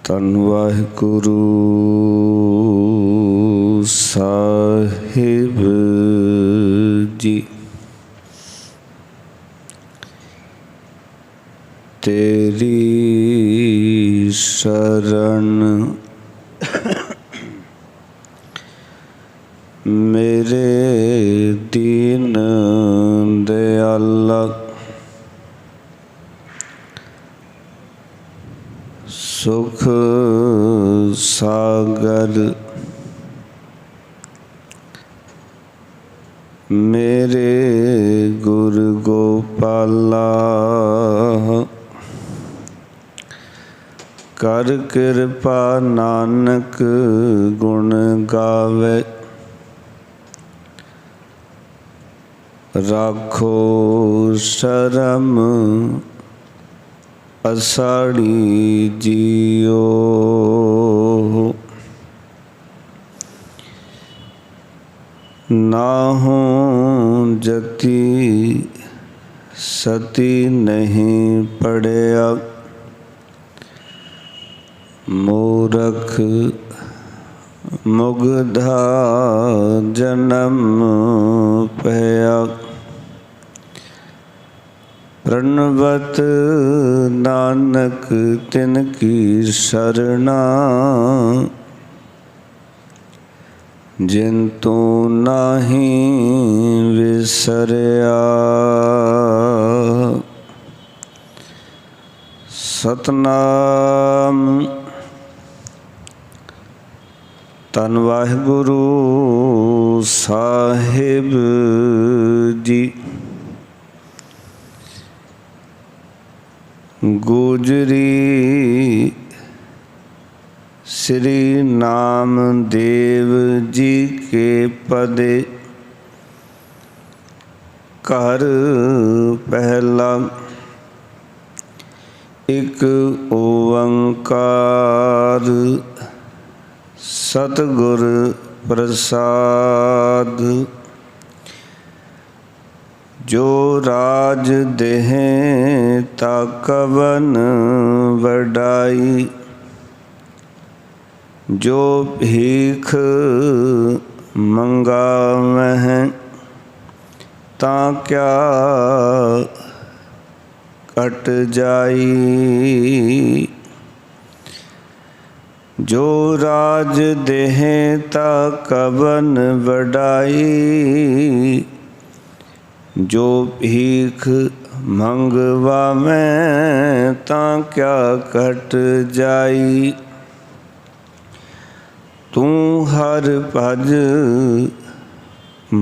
ਧੰਨ ਵਾਹਿਗੁਰੂ ਸਾਹਿਬ ਜੀ। तेरी शरण मेरे दीन दयाला, सुख सागर मेरे गुरु गोपाला। कर कृपा नानक गुण गावे, राखो शरम असाड़ी जियो। नाहू जति सती नहीं पड़या, मूरख मुग्धा जन्म पया। प्रणवत नानक तिनकी शरणा, जिनतु नाही विसरया। सतनाम। धन वाहिगुरु साहिब जी। गुजरी श्री नामदेव जी के पदे, घर पहला एक ओंकार सतगुर प्रसाद। जो राज देहें ता कवन वडाई, जो भीख मंगावह ता क्या कट जाई। जो राज देहें ता कवन वडाई, जो भीख मंगवावें ता क्या कट जाई। तू हर भज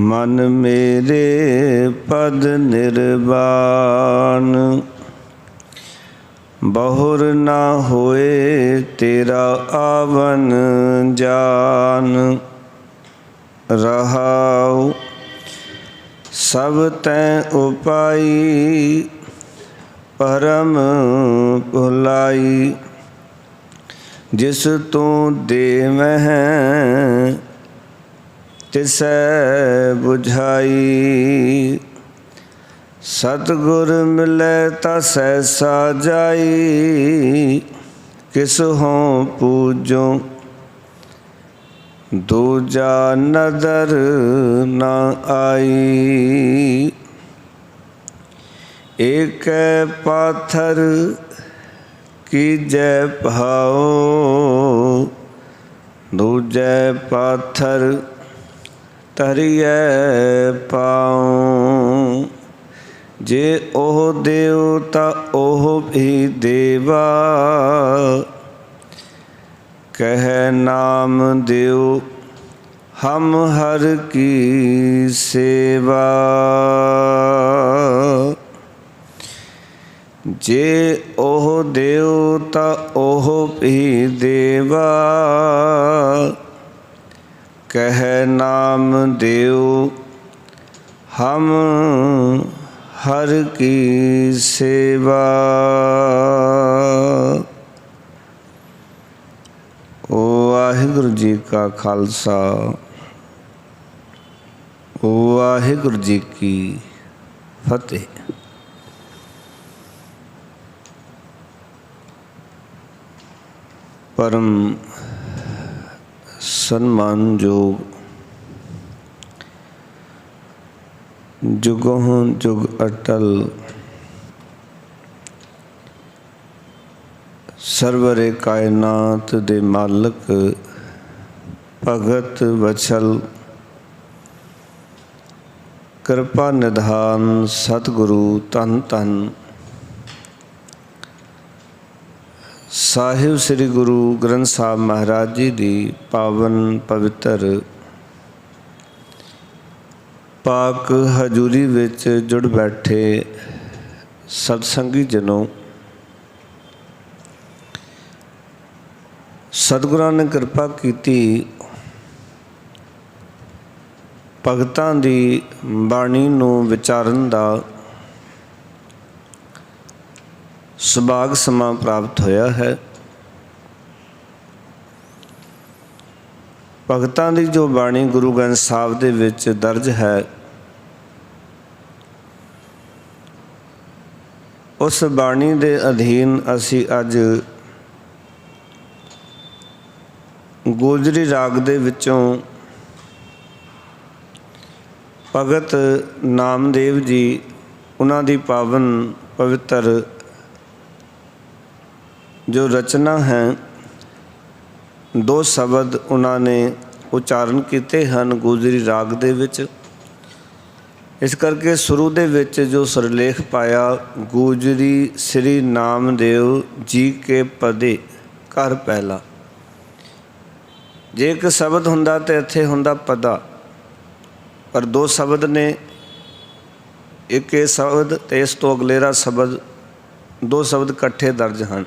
मन मेरे पद निर्वाण, बहुर ना होए तेरा आवन जान। रहाऊ सब तैं उपाई, परम भुलाई। जिस तू देवह तिसै बुझाई। सतगुर मिलै ता सहसा जाई, किस हों पूजो दूजा नदर न आई। एक पाथर कीजै भाओ, दूजै पाथर तरियै पाऊँ। जे ओह देवता ओह भी देवा, कह नाम देव हम हर की सेवा। जे ओह देवता ओह भी देवा, कह नाम देव हम हर की सेवा। वाहिगुरु जी का खालसा, वाहिगुरु जी की फतेह। परम सन्मानयोग जुगों जुग अटल सरवरे कायनात दे मालक भगत वछल कृपा निधान सतगुरु धन धन ਸਾਹਿਬ ਸ੍ਰੀ ਗੁਰੂ ਗ੍ਰੰਥ ਸਾਹਿਬ ਮਹਾਰਾਜ ਜੀ ਦੀ ਪਾਵਨ ਪਵਿੱਤਰ ਪਾਕ ਹਜ਼ੂਰੀ ਵਿੱਚ ਜੁੜ ਬੈਠੇ ਸਤਸੰਗੀ ਜਨੋ, ਸਤਿਗੁਰਾਂ ਨੇ ਕਿਰਪਾ ਕੀਤੀ ਭਗਤਾਂ ਦੀ ਬਾਣੀ ਨੂੰ ਵਿਚਾਰਨ ਦਾ ਸੁਭਾਗ ਸਮਾਂ ਪ੍ਰਾਪਤ ਹੋਇਆ ਹੈ। ਭਗਤਾਂ ਦੀ ਜੋ ਬਾਣੀ ਗੁਰੂ ਗ੍ਰੰਥ ਸਾਹਿਬ ਦੇ ਵਿੱਚ ਦਰਜ ਹੈ, ਉਸ ਬਾਣੀ ਦੇ ਅਧੀਨ ਅਸੀਂ ਅੱਜ ਗੋਜਰੀ ਰਾਗ ਦੇ ਵਿੱਚੋਂ ਭਗਤ ਨਾਮਦੇਵ ਜੀ, ਉਹਨਾਂ ਦੀ ਪਾਵਨ ਪਵਿੱਤਰ जो रचना है, दो शब्द उन्होंने उच्चारण किए हैं गोजरी राग दे विच। इस करके शुरू दे विच जो सिरलेख पाया, गोजरी श्री नामदेव जी के पदे घर पहला। जे एक शब्द हुंदा तो इत्थे हुंदा पदा, पर दो शब्द ने, एक ये शब्द ते इस तो अगलेरा शब्द, दो शब्द इकट्ठे दर्ज हैं।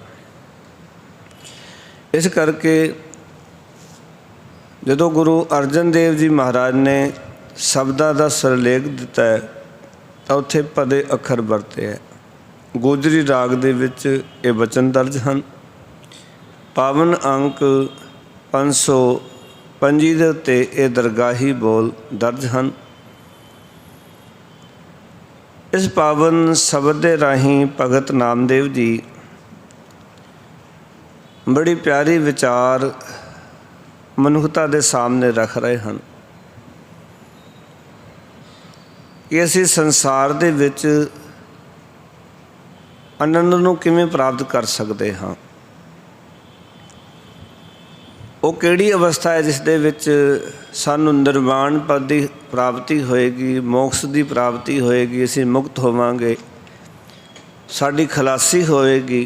इस करके जो गुरु अर्जन देव जी महाराज ने शब्दां का सिरलेख दिता है, तो उत्थे पदे अखर वरते हैं। गोजरी राग दे विच ये वचन दर्ज हैं। पावन अंक 525 दे उत्ते ये दरगाही बोल दर्ज हैं। इस पावन शब्द दे राही भगत नामदेव जी बड़ी प्यारी विचार मनुखता के सामने रख रहे हैं कि असी संसार दे विच आनंद नूं किवें प्राप्त कर सकते हाँ। वो किहड़ी अवस्था है जिस दे विच सानूं निर्वाण पद की प्राप्ति होएगी, मोक्ष की प्राप्ति होएगी, असी मुक्त होवांगे, साडी खलासी होएगी।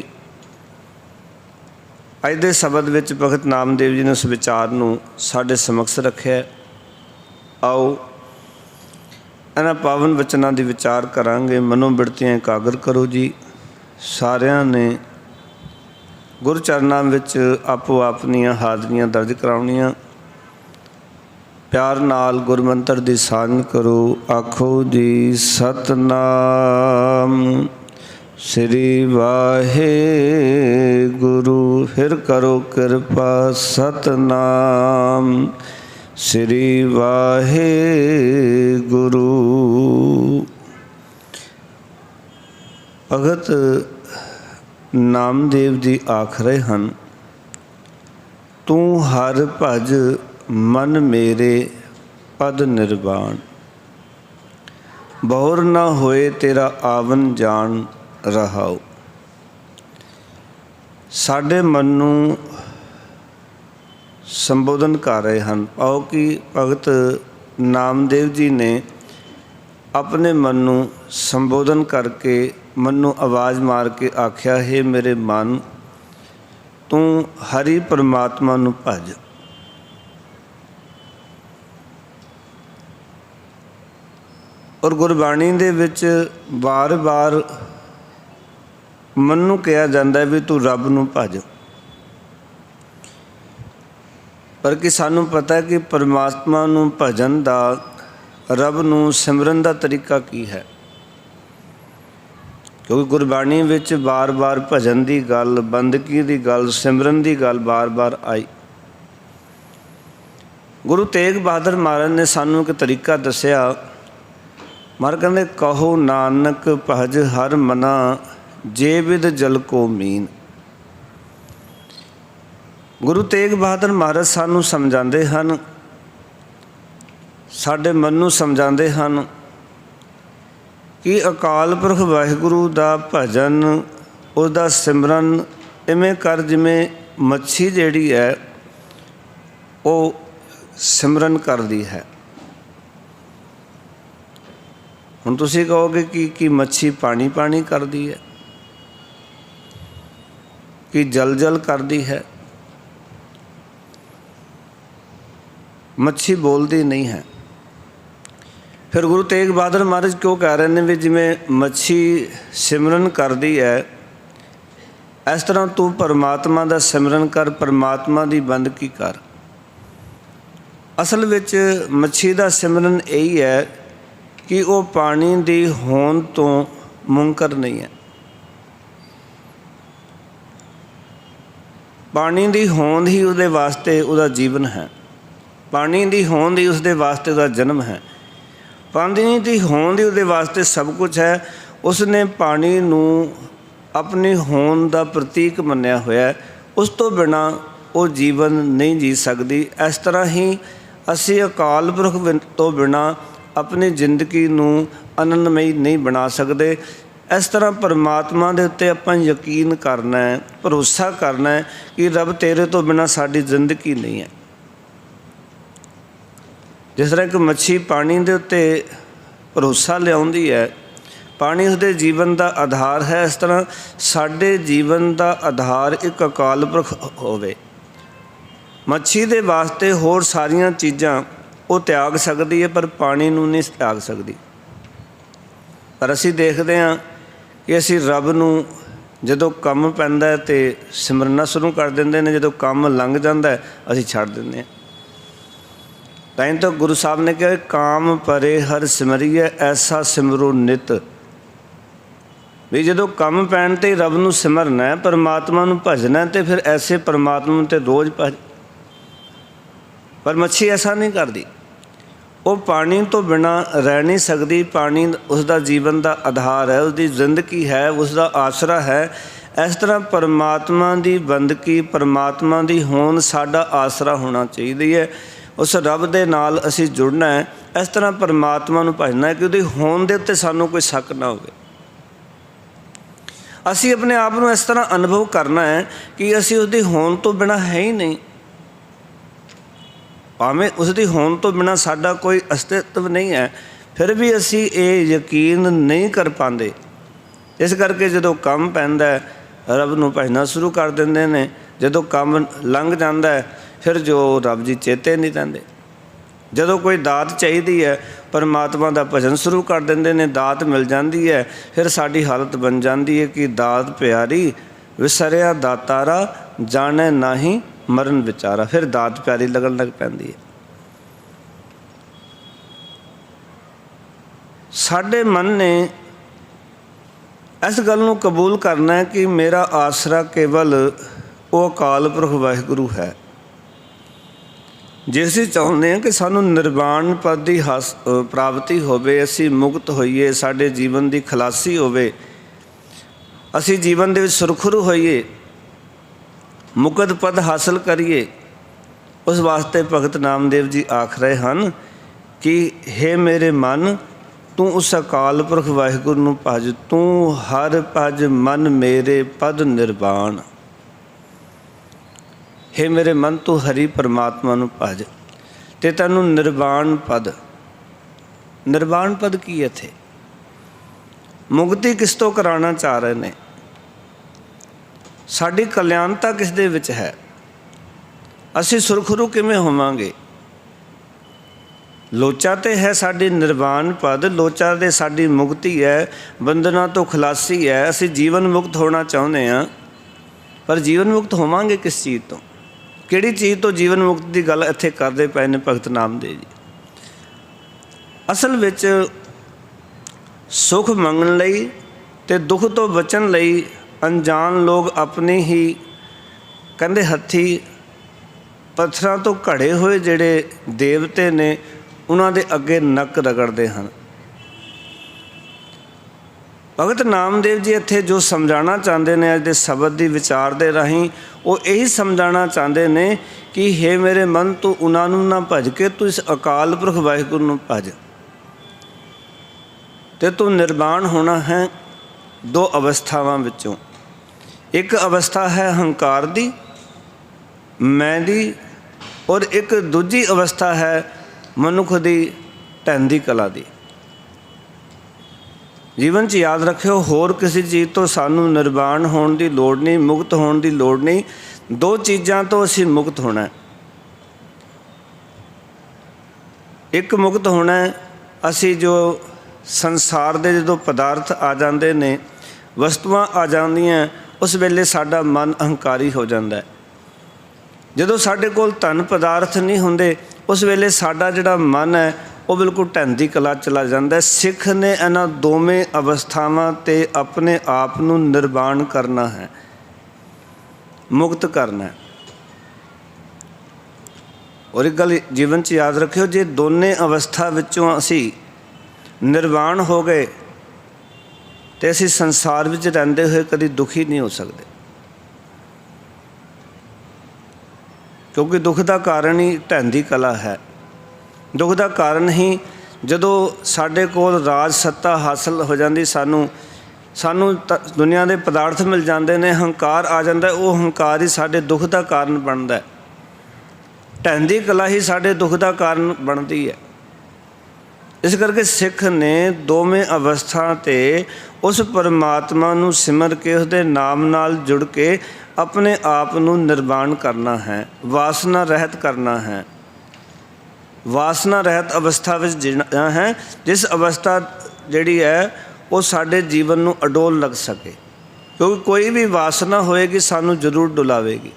अज दे शब्द विच भगत नामदेव जी ने उस विचार नूं साडे समक्ष रखिया। आओ इन्हां पावन वचनां दी विचार करांगे। मनोबिरतियां एकागर करो जी। सारियां ने गुरु चरनां विच आपो अपनियां हाज़रियां दर्ज कराउणियां। प्यार नाल गुरमंत्र दी सांझ करो। आखो जी सतनाम श्री वाहे गुरु। फिर करो कृपा सतनाम श्री वाहे गुरु। भगत नामदेव जी आख रहे हैं, तू हर भज मन मेरे पद निर्वाण, बहुर न होए तेरा आवन जान रहाओ। साडे मन नूं संबोधन कर रहे हैं। आओ कि भगत नामदेव जी ने अपने मन नूं संबोधन करके, मन नूं आवाज़ मार के आख्या, है मेरे मन तू हरि परमात्मा नूं भज। और गुरबाणी दे विच बार बार मन नूं कहा जाता है भी तू रब नूं भज, पर कि सानूं पता है कि परमात्मा नूं भजन दा, रब नूं सिमरन दा तरीका की है। क्योंकि गुरबाणी विच बार बार भजन की गल, बंदगी की गल, सिमरन की गल बार बार आई। गुरु तेग बहादुर महाराज ने सानूं एक तरीका दसिया। महाराज कहते कहो नानक भज हर मना जे विद जल को मीन। ਗੁਰੂ ਤੇਗ ਬਹਾਦਰ ਮਹਾਰਾਜ ਸਾਨੂੰ ਸਮਝਾਉਂਦੇ ਹਨ, ਸਾਡੇ ਮਨ ਨੂੰ ਸਮਝਾਉਂਦੇ ਹਨ ਕਿ ਅਕਾਲ ਪੁਰਖ ਵਾਹਿਗੁਰੂ ਦਾ ਭਜਨ, ਉਹਦਾ ਸਿਮਰਨ ਇਵੇਂ ਕਰ ਜਿਵੇਂ ਮੱਛੀ ਜਿਹੜੀ ਹੈ ਉਹ ਸਿਮਰਨ ਕਰਦੀ ਹੈ। ਹੁਣ ਤੁਸੀਂ ਕਹੋਗੇ ਕਿ ਮੱਛੀ ਪਾਣੀ ਪਾਣੀ ਕਰਦੀ ਹੈ, ਕਿ ਜਲ ਜਲ ਕਰਦੀ ਹੈ। ਮੱਛੀ ਬੋਲਦੀ ਨਹੀਂ ਹੈ। ਫਿਰ ਗੁਰੂ ਤੇਗ ਬਹਾਦਰ ਮਹਾਰਾਜ ਕਿਉਂ ਕਹਿ ਰਹੇ ਨੇ ਵੀ ਜਿਵੇਂ ਮੱਛੀ ਸਿਮਰਨ ਕਰਦੀ ਹੈ, ਇਸ ਤਰ੍ਹਾਂ ਤੂੰ ਪਰਮਾਤਮਾ ਦਾ ਸਿਮਰਨ ਕਰ, ਪਰਮਾਤਮਾ ਦੀ ਬੰਦਗੀ ਕਰ। ਅਸਲ ਵਿੱਚ ਮੱਛੀ ਦਾ ਸਿਮਰਨ ਇਹੀ ਹੈ ਕਿ ਉਹ ਪਾਣੀ ਦੀ ਹੋਂਦ ਤੋਂ ਮੁਨਕਰ ਨਹੀਂ ਹੈ। ਪਾਣੀ ਦੀ ਹੋਂਦ ਹੀ ਉਹਦੇ ਵਾਸਤੇ ਉਹਦਾ ਜੀਵਨ ਹੈ। ਪਾਣੀ ਦੀ ਹੋਂਦ ਹੀ ਉਸਦੇ ਵਾਸਤੇ ਉਹਦਾ ਜਨਮ ਹੈ। ਪਾਣੀ ਦੀ ਹੋਂਦ ਹੀ ਉਹਦੇ ਵਾਸਤੇ ਸਭ ਕੁਝ ਹੈ। ਉਸਨੇ ਪਾਣੀ ਨੂੰ ਆਪਣੀ ਹੋਂਦ ਦਾ ਪ੍ਰਤੀਕ ਮੰਨਿਆ ਹੋਇਆ। ਉਸ ਤੋਂ ਬਿਨਾਂ ਉਹ ਜੀਵਨ ਨਹੀਂ ਜੀ ਸਕਦੀ। ਇਸ ਤਰ੍ਹਾਂ ਹੀ ਅਸੀਂ ਅਕਾਲ ਪੁਰਖ ਤੋਂ ਬਿਨਾਂ ਆਪਣੀ ਜ਼ਿੰਦਗੀ ਨੂੰ ਆਨੰਦਮਈ ਨਹੀਂ ਬਣਾ ਸਕਦੇ। ਇਸ ਤਰ੍ਹਾਂ ਪਰਮਾਤਮਾ ਦੇ ਉੱਤੇ ਆਪਾਂ ਯਕੀਨ ਕਰਨਾ ਹੈ, ਭਰੋਸਾ ਕਰਨਾ ਹੈ ਕਿ ਰੱਬ ਤੇਰੇ ਤੋਂ ਬਿਨਾਂ ਸਾਡੀ ਜ਼ਿੰਦਗੀ ਨਹੀਂ ਹੈ। ਜਿਸ ਤਰ੍ਹਾਂ ਇੱਕ ਮੱਛੀ ਪਾਣੀ ਦੇ ਉੱਤੇ ਭਰੋਸਾ ਲਿਆਉਂਦੀ ਹੈ, ਪਾਣੀ ਉਸਦੇ ਜੀਵਨ ਦਾ ਆਧਾਰ ਹੈ, ਇਸ ਤਰ੍ਹਾਂ ਸਾਡੇ ਜੀਵਨ ਦਾ ਆਧਾਰ ਇੱਕ ਅਕਾਲ ਪੁਰਖ ਹੋਵੇ। ਮੱਛੀ ਦੇ ਵਾਸਤੇ ਹੋਰ ਸਾਰੀਆਂ ਚੀਜ਼ਾਂ ਉਹ ਤਿਆਗ ਸਕਦੀ ਹੈ, ਪਰ ਪਾਣੀ ਨੂੰ ਨਹੀਂ ਤਿਆਗ ਸਕਦੀ। ਪਰ ਅਸੀਂ ਦੇਖਦੇ ਹਾਂ ਕਿ ਅਸੀਂ ਰੱਬ ਨੂੰ ਜਦੋਂ ਕੰਮ ਪੈਂਦਾ ਤੇ ਸਿਮਰਨਾ ਸ਼ੁਰੂ ਕਰ ਦਿੰਦੇ ਨੇ, ਜਦੋਂ ਕੰਮ ਲੰਘ ਜਾਂਦਾ ਅਸੀਂ ਛੱਡ ਦਿੰਦੇ ਹਾਂ। ਤਾਂ ਹੀ ਤਾਂ ਗੁਰੂ ਸਾਹਿਬ ਨੇ ਕਿਹਾ ਕਾਮ ਪਰੇ ਹਰਿ ਸਿਮਰਿਐ ਐਸਾ ਸਿਮਰੋ ਨਿਤ। ਵੀ ਜਦੋਂ ਕੰਮ ਪੈਣ 'ਤੇ ਰੱਬ ਨੂੰ ਸਿਮਰਨਾ ਹੈ, ਪਰਮਾਤਮਾ ਨੂੰ ਭਜਣਾ, ਤੇ ਫਿਰ ਐਸੇ ਪਰਮਾਤਮਾ 'ਤੇ ਰੋਜ਼ ਭਜ। ਪਰ ਮੱਛੀ ਐਸਾ ਨਹੀਂ ਕਰਦੀ। ਉਹ ਪਾਣੀ ਤੋਂ ਬਿਨਾਂ ਰਹਿ ਨਹੀਂ ਸਕਦੀ। ਪਾਣੀ ਉਸਦਾ ਜੀਵਨ ਦਾ ਆਧਾਰ ਹੈ, ਉਸਦੀ ਜ਼ਿੰਦਗੀ ਹੈ, ਉਸਦਾ ਆਸਰਾ ਹੈ। ਇਸ ਤਰ੍ਹਾਂ ਪਰਮਾਤਮਾ ਦੀ ਬੰਦਗੀ, ਪਰਮਾਤਮਾ ਦੀ ਹੋਂਦ ਸਾਡਾ ਆਸਰਾ ਹੋਣਾ ਚਾਹੀਦੀ ਹੈ। ਉਸ ਰੱਬ ਦੇ ਨਾਲ ਅਸੀਂ ਜੁੜਨਾ ਹੈ। ਇਸ ਤਰ੍ਹਾਂ ਪਰਮਾਤਮਾ ਨੂੰ ਭਜਣਾ ਹੈ ਕਿ ਉਹਦੀ ਹੋਂਦ ਦੇ ਉੱਤੇ ਸਾਨੂੰ ਕੋਈ ਸ਼ੱਕ ਨਾ ਹੋਵੇ। ਅਸੀਂ ਆਪਣੇ ਆਪ ਨੂੰ ਇਸ ਤਰ੍ਹਾਂ ਅਨੁਭਵ ਕਰਨਾ ਹੈ ਕਿ ਅਸੀਂ ਉਸਦੀ ਹੋਂਦ ਤੋਂ ਬਿਨਾਂ ਹੈ ਹੀ ਨਹੀਂ। ਭਾਵੇਂ ਉਸਦੀ ਹੋਂਦ ਤੋਂ ਬਿਨਾਂ ਸਾਡਾ ਕੋਈ ਅਸਤਿਤਵ ਨਹੀਂ ਹੈ, ਫਿਰ ਵੀ ਅਸੀਂ ਇਹ ਯਕੀਨ ਨਹੀਂ ਕਰ ਪਾਉਂਦੇ। ਇਸ ਕਰਕੇ ਜਦੋਂ ਕੰਮ ਪੈਂਦਾ ਰੱਬ ਨੂੰ ਭਜਣਾ ਸ਼ੁਰੂ ਕਰ ਦਿੰਦੇ ਨੇ। ਜਦੋਂ ਕੰਮ ਲੰਘ ਜਾਂਦਾ ਫਿਰ ਜੋ ਰੱਬ ਜੀ ਚੇਤੇ ਨਹੀਂ ਰਹਿੰਦੇ। ਜਦੋਂ ਕੋਈ ਦਾਤ ਚਾਹੀਦੀ ਹੈ, ਪਰਮਾਤਮਾ ਦਾ ਭਜਨ ਸ਼ੁਰੂ ਕਰ ਦਿੰਦੇ ਨੇ, ਦਾਤ ਮਿਲ ਜਾਂਦੀ ਹੈ। ਫਿਰ ਸਾਡੀ ਹਾਲਤ ਬਣ ਜਾਂਦੀ ਹੈ ਕਿ ਦਾਤ ਪਿਆਰੀ ਵਿਸਰਿਆ ਦਾਤਾਰਾ, ਜਾਣੈ ਨਾਹੀਂ ਮਰਨ ਵਿਚਾਰਾ। ਫਿਰ ਦਾਤ ਪਿਆਰੀ ਲੱਗਣ ਲੱਗ ਪੈਂਦੀ ਹੈ। ਸਾਡੇ ਮਨ ਨੇ ਇਸ ਗੱਲ ਨੂੰ ਕਬੂਲ ਕਰਨਾ ਹੈ ਕਿ ਮੇਰਾ ਆਸਰਾ ਕੇਵਲ ਉਹ ਅਕਾਲ ਪੁਰਖ ਵਾਹਿਗੁਰੂ ਹੈ। ਜੇ ਅਸੀਂ ਚਾਹੁੰਦੇ ਹਾਂ ਕਿ ਸਾਨੂੰ ਨਿਰਵਾਣ ਪਦ ਦੀ ਪ੍ਰਾਪਤੀ ਹੋਵੇ, ਅਸੀਂ ਮੁਕਤ ਹੋਈਏ, ਸਾਡੇ ਜੀਵਨ ਦੀ ਖਲਾਸੀ ਹੋਵੇ, ਅਸੀਂ ਜੀਵਨ ਦੇ ਵਿੱਚ ਸੁਰਖਰੂ ਹੋਈਏ, ਮੁਕਤ ਪਦ ਹਾਸਲ ਕਰੀਏ, ਉਸ ਵਾਸਤੇ ਭਗਤ ਨਾਮਦੇਵ ਜੀ ਆਖ ਰਹੇ ਹਨ ਕਿ ਹੇ ਮੇਰੇ ਮਨ, ਤੂੰ ਉਸ ਅਕਾਲ ਪੁਰਖ ਵਾਹਿਗੁਰੂ ਨੂੰ ਭਜ। ਤੂੰ ਹਰ ਭਜ ਮਨ ਮੇਰੇ ਪਦ ਨਿਰਵਾਣ। ਹੇ ਮੇਰੇ ਮਨ, ਤੂੰ ਹਰੀ ਪਰਮਾਤਮਾ ਨੂੰ ਭਜ ਤੇ ਤੈਨੂੰ ਨਿਰਵਾਣ ਪਦ। ਨਿਰਵਾਣ ਪਦ ਕੀ ਇੱਥੇ? ਮੁਕਤੀ ਕਿਸ ਤੋਂ ਕਰਾਉਣਾ ਚਾਹ ਰਹੇ ਨੇ? ਸਾਡੀ ਕਲਿਆਣਤਾ ਕਿਸ ਦੇ ਵਿੱਚ ਹੈ? ਅਸੀਂ ਸੁਰਖਰੂ ਕਿਵੇਂ ਹੋਵਾਂਗੇ? ਲੋਚਾ ਤੇ ਹੈ ਸਾਡੀ ਨਿਰਵਾਣ ਪਦ, ਲੋਚਾ ਦੇ ਸਾਡੀ ਮੁਕਤੀ ਹੈ, ਬੰਧਨਾਂ ਤੋਂ ਖਲਾਸੀ ਹੈ। ਅਸੀਂ ਜੀਵਨ ਮੁਕਤ ਹੋਣਾ ਚਾਹੁੰਦੇ ਹਾਂ, ਪਰ ਜੀਵਨ ਮੁਕਤ ਹੋਵਾਂਗੇ ਕਿਸ ਚੀਜ਼ ਤੋਂ? ਕਿਹੜੀ ਚੀਜ਼ ਤੋਂ ਜੀਵਨ ਮੁਕਤ ਦੀ ਗੱਲ ਇੱਥੇ ਕਰਦੇ ਪਏ ਨੇ ਭਗਤ ਨਾਮਦੇਵ ਜੀ? ਅਸਲ ਵਿੱਚ ਸੁਖ ਮੰਗਣ ਲਈ ਤੇ ਦੁੱਖ ਤੋਂ ਬਚਣ ਲਈ ਅਣਜਾਣ ਲੋਕ ਆਪਣੇ ਹੀ ਕਹਿੰਦੇ ਹੱਥੀਂ ਪੱਥਰਾਂ ਤੋਂ ਘੜੇ ਹੋਏ ਜਿਹੜੇ ਦੇਵਤੇ ਨੇ ਉਹਨਾਂ ਦੇ ਅੱਗੇ ਨੱਕ ਰਗੜਦੇ ਹਨ। ਭਗਤ ਨਾਮਦੇਵ ਜੀ ਇੱਥੇ ਜੋ ਸਮਝਾਉਣਾ ਚਾਹੁੰਦੇ ਨੇ ਅੱਜ ਦੇ ਸ਼ਬਦ ਦੀ ਵਿਚਾਰ ਦੇ ਰਾਹੀਂ, ਉਹ ਇਹੀ ਸਮਝਾਉਣਾ ਚਾਹੁੰਦੇ ਨੇ ਕਿ ਹੇ ਮੇਰੇ ਮਨ, ਤੂੰ ਉਹਨਾਂ ਨੂੰ ਨਾ ਭਜ ਕੇ ਤੂੰ ਇਸ ਅਕਾਲ ਪੁਰਖ ਵਾਹਿਗੁਰੂ ਨੂੰ ਭਜ, ਤੇ ਤੂੰ ਨਿਰਵਾਣ ਹੋਣਾ ਹੈ ਦੋ ਅਵਸਥਾਵਾਂ ਵਿੱਚੋਂ। ਇੱਕ ਅਵਸਥਾ ਹੈ ਹੰਕਾਰ ਦੀ, ਮੈਂ ਦੀ, ਔਰ ਇੱਕ ਦੂਜੀ ਅਵਸਥਾ ਹੈ ਮਨੁੱਖ ਦੀ ਢਹਿੰਦੀ ਦੀ ਕਲਾ ਦੀ। ਜੀਵਨ 'ਚ ਯਾਦ ਰੱਖਿਓ, ਹੋਰ ਕਿਸੇ ਚੀਜ਼ ਤੋਂ ਸਾਨੂੰ ਨਿਰਵਾਣ ਹੋਣ ਦੀ ਲੋੜ ਨਹੀਂ, ਮੁਕਤ ਹੋਣ ਦੀ ਲੋੜ ਨਹੀਂ। ਦੋ ਚੀਜ਼ਾਂ ਤੋਂ ਅਸੀਂ ਮੁਕਤ ਹੋਣਾ। ਇੱਕ ਮੁਕਤ ਹੋਣਾ, ਅਸੀਂ ਜੋ ਸੰਸਾਰ ਦੇ ਜਦੋਂ ਪਦਾਰਥ ਆ ਜਾਂਦੇ ਨੇ, ਵਸਤੂਆਂ ਆ ਜਾਂਦੀਆਂ, ਉਸ ਵੇਲੇ ਸਾਡਾ ਮਨ ਅਹੰਕਾਰੀ ਹੋ ਜਾਂਦਾ। ਜਦੋਂ ਸਾਡੇ ਕੋਲ ਧਨ ਪਦਾਰਥ ਨਹੀਂ ਹੁੰਦੇ, ਉਸ ਵੇਲੇ ਸਾਡਾ ਜਿਹੜਾ ਮਨ ਹੈ ਉਹ ਬਿਲਕੁਲ ਢਹਿੰਦੀ ਕਲਾ ਚਲਾ ਜਾਂਦਾ। ਸਿੱਖ ਨੇ ਇਹਨਾਂ ਦੋਵੇਂ ਅਵਸਥਾਵਾਂ 'ਤੇ ਆਪਣੇ ਆਪ ਨੂੰ ਨਿਰਵਾਣ ਕਰਨਾ ਹੈ, ਮੁਕਤ ਕਰਨਾ ਹੈ। ਔਰ ਇੱਕ ਗੱਲ ਜੀਵਨ 'ਚ ਯਾਦ ਰੱਖਿਓ, ਜੇ ਦੋਨੇ ਅਵਸਥਾ ਵਿੱਚੋਂ ਅਸੀਂ ਨਿਰਵਾਣ ਹੋ ਗਏ ਤੇ ਅਸੀਂ ਸੰਸਾਰ ਵਿੱਚ ਰਹਿੰਦੇ ਹੋਏ ਕਦੀ ਦੁਖੀ ਨਹੀਂ ਹੋ ਸਕਦੇ, ਕਿਉਂਕਿ ਦੁੱਖ ਦਾ ਕਾਰਨ ਹੀ ਢਹਿੰਦੀ ਕਲਾ ਹੈ। ਦੁੱਖ ਦਾ ਕਾਰਨ ਹੀ ਜਦੋਂ ਸਾਡੇ ਕੋਲ ਰਾਜ ਸੱਤਾ ਹਾਸਲ ਹੋ ਜਾਂਦੀ, ਸਾਨੂੰ ਦੁਨੀਆ ਦੇ ਪਦਾਰਥ ਮਿਲ ਜਾਂਦੇ ਨੇ, ਹੰਕਾਰ ਆ ਜਾਂਦਾ, ਉਹ ਹੰਕਾਰ ਹੀ ਸਾਡੇ ਦੁੱਖ ਦਾ ਕਾਰਨ ਬਣਦਾ। ਢਹਿੰਦੀ ਕਲਾ ਹੀ ਸਾਡੇ ਦੁੱਖ ਦਾ ਕਾਰਨ ਬਣਦੀ ਹੈ। ਇਸ ਕਰਕੇ ਸਿੱਖ ਨੇ ਦੋਵੇਂ ਅਵਸਥਾ 'ਤੇ ਉਸ ਪਰਮਾਤਮਾ ਨੂੰ ਸਿਮਰ ਕੇ ਉਸਦੇ ਨਾਮ ਨਾਲ ਜੁੜ ਕੇ ਆਪਣੇ ਆਪ ਨੂੰ ਨਿਰਵਾਣ ਕਰਨਾ ਹੈ, ਵਾਸਨਾ ਰਹਿਤ ਕਰਨਾ ਹੈ। ਵਾਸਨਾ ਰਹਿਤ ਅਵਸਥਾ ਵਿੱਚ ਜੀਣਾ ਹੈ, ਜਿਸ ਅਵਸਥਾ ਜਿਹੜੀ ਹੈ ਉਹ ਸਾਡੇ ਜੀਵਨ ਨੂੰ ਅਡੋਲ ਲੱਗ ਸਕੇ, ਕਿਉਂਕਿ ਕੋਈ ਵੀ ਵਾਸਨਾ ਹੋਏਗੀ ਸਾਨੂੰ ਜ਼ਰੂਰ ਡੁਲਾਵੇਗੀ,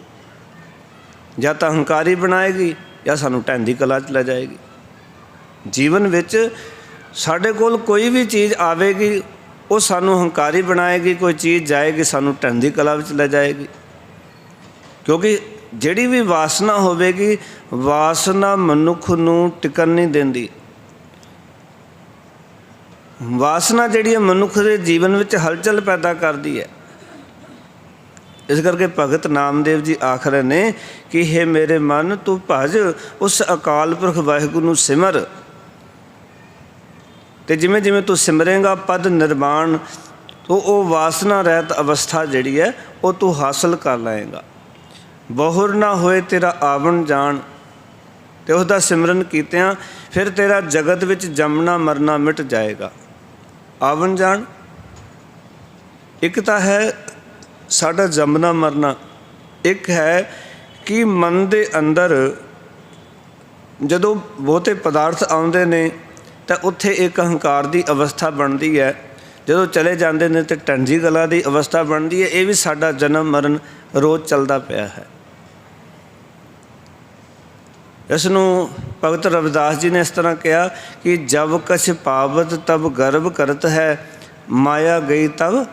ਜਾਂ ਤਾਂ ਹੰਕਾਰੀ ਬਣਾਏਗੀ ਜਾਂ ਸਾਨੂੰ ਢਹਿੰਦੀ ਕਲਾ 'ਚ ਲੈ ਜਾਏਗੀ। ਜੀਵਨ ਵਿੱਚ ਸਾਡੇ ਕੋਲ ਕੋਈ ਵੀ ਚੀਜ਼ ਆਵੇਗੀ, ਉਹ ਸਾਨੂੰ ਹੰਕਾਰੀ ਬਣਾਏਗੀ, ਕੋਈ ਚੀਜ਼ ਜਾਏਗੀ ਸਾਨੂੰ ਢਹਿੰਦੀ ਕਲਾ ਵਿੱਚ ਲੈ ਜਾਏਗੀ। ਕਿਉਂਕਿ ਜਿਹੜੀ ਵੀ ਵਾਸਨਾ ਹੋਵੇਗੀ, ਵਾਸਨਾ ਮਨੁੱਖ ਨੂੰ ਟਿਕਣ ਨਹੀਂ ਦਿੰਦੀ। ਵਾਸਨਾ ਜਿਹੜੀ ਹੈ ਮਨੁੱਖ ਦੇ ਜੀਵਨ ਵਿੱਚ ਹਲਚਲ ਪੈਦਾ ਕਰਦੀ ਹੈ। ਇਸ ਕਰਕੇ ਭਗਤ ਨਾਮਦੇਵ ਜੀ ਆਖ ਰਹੇ ਨੇ ਕਿ ਹੇ ਮੇਰੇ ਮਨ, ਤੂੰ ਭਜ ਉਸ ਅਕਾਲ ਪੁਰਖ ਵਾਹਿਗੁਰੂ ਨੂੰ ਸਿਮਰ, ਤੇ ਜਿਵੇਂ ਜਿਵੇਂ ਤੂੰ ਸਿਮਰੇਂਗਾ ਪਦ ਨਿਰਵਾਣ, ਤੋ ਉਹ ਵਾਸਨਾ ਰਹਿਤ ਅਵਸਥਾ ਜਿਹੜੀ ਹੈ ਉਹ ਤੂੰ ਹਾਸਲ ਕਰ ਲਏਗਾ। ਬਹੁਰ ਨਾ ਹੋਏ ਤੇਰਾ ਆਵਣ ਜਾਣ, ਤੇ ਉਸ ਦਾ ਸਿਮਰਨ ਕੀਤਿਆਂ ਫਿਰ ਤੇਰਾ ਜਗਤ ਵਿੱਚ ਜੰਮਣਾ ਮਰਨਾ ਮਿਟ ਜਾਏਗਾ। ਆਵਣ ਜਾਣ ਇੱਕ ਤਾਂ ਹੈ ਸਾਡਾ ਜੰਮਣਾ ਮਰਨਾ, ਇੱਕ ਹੈ ਕਿ ਮਨ ਦੇ ਅੰਦਰ ਜਦੋਂ ਬਹੁਤੇ ਪਦਾਰਥ ਆਉਂਦੇ ਨੇ ਤਾਂ ਉੱਥੇ ਇੱਕ ਹੰਕਾਰ ਦੀ ਅਵਸਥਾ ਬਣਦੀ ਹੈ, ਜਦੋਂ ਚਲੇ ਜਾਂਦੇ ਨੇ ਤਾਂ ਢਹਿੰਦੀ ਕਲਾ ਦੀ ਅਵਸਥਾ ਬਣਦੀ ਹੈ। ਇਹ ਵੀ ਸਾਡਾ ਜਨਮ ਮਰਨ ਰੋਜ਼ ਚੱਲਦਾ ਪਿਆ ਹੈ। ਇਸ ਨੂੰ ਭਗਤ ਰਵਿਦਾਸ ਜੀ ਨੇ ਇਸ ਤਰ੍ਹਾਂ ਕਿਹਾ ਕਿ ਜਬ ਕਛ ਪਾਵਤ ਤਬ ਗਰਭ ਕਰਤ ਹੈ, ਮਾਇਆ ਗਈ ਤਬ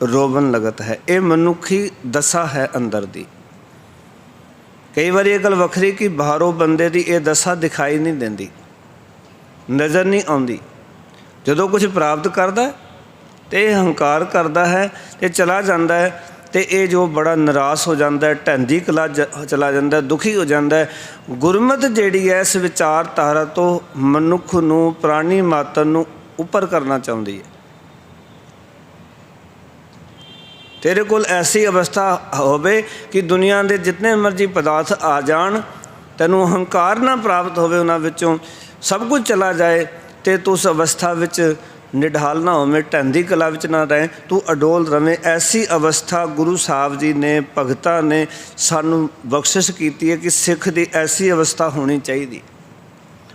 ਰੋਵਨ ਲਗਤ ਹੈ। ਇਹ ਮਨੁੱਖੀ ਦਸ਼ਾ ਹੈ ਅੰਦਰ ਦੀ। ਕਈ ਵਾਰੀ ਇਹ ਗੱਲ ਵੱਖਰੀ ਕਿ ਬਾਹਰੋਂ ਬੰਦੇ ਦੀ ਇਹ ਦਸ਼ਾ ਦਿਖਾਈ ਨਹੀਂ ਦਿੰਦੀ, ਨਜ਼ਰ ਨਹੀਂ ਆਉਂਦੀ। ਜਦੋਂ ਕੁਝ ਪ੍ਰਾਪਤ ਕਰਦਾ ਤੇ ਇਹ ਹੰਕਾਰ ਕਰਦਾ ਹੈ ਤੇ ਚਲਾ ਜਾਂਦਾ ਹੈ, ਤੇ ਇਹ ਜੋ ਬੜਾ ਨਿਰਾਸ਼ ਹੋ ਜਾਂਦਾ ਹੈ, ਢਹਿੰਦੀ ਕਲਾ ਚਲਾ ਜਾਂਦਾ, ਦੁਖੀ ਹੋ ਜਾਂਦਾ ਹੈ। ਗੁਰਮਤਿ ਜਿਹੜੀ ਹੈ ਇਸ ਵਿਚਾਰਧਾਰਾ ਤੋਂ ਮਨੁੱਖ ਨੂੰ, ਪ੍ਰਾਣੀ ਮਾਤਰ ਨੂੰ ਉੱਪਰ ਕਰਨਾ ਚਾਹੁੰਦੀ ਹੈ। ਤੇਰੇ ਕੋਲ ਐਸੀ ਅਵਸਥਾ ਹੋਵੇ ਕਿ ਦੁਨੀਆ ਦੇ ਜਿਤਨੇ ਮਰਜ਼ੀ ਪਦਾਰਥ ਆ ਜਾਣ, ਤੈਨੂੰ ਹੰਕਾਰ ਨਾ ਪ੍ਰਾਪਤ ਹੋਵੇ, ਉਹਨਾਂ ਵਿੱਚੋਂ ਸਭ ਕੁਝ ਚਲਾ ਜਾਏ, ਅਤੇ ਤੂੰ ਉਸ ਅਵਸਥਾ ਵਿੱਚ ਨਿਡਾਲ ਨਾ ਹੋਵੇਂ, ਢਹਿੰਦੀ ਕਲਾ ਵਿੱਚ ਨਾ ਰਹੇ, ਤੂੰ ਅਡੋਲ ਰਵੇਂ। ਐਸੀ ਅਵਸਥਾ ਗੁਰੂ ਸਾਹਿਬ ਜੀ ਨੇ, ਭਗਤਾਂ ਨੇ ਸਾਨੂੰ ਬਖਸ਼ਿਸ਼ ਕੀਤੀ ਹੈ ਕਿ ਸਿੱਖ ਦੀ ਐਸੀ ਅਵਸਥਾ ਹੋਣੀ ਚਾਹੀਦੀ।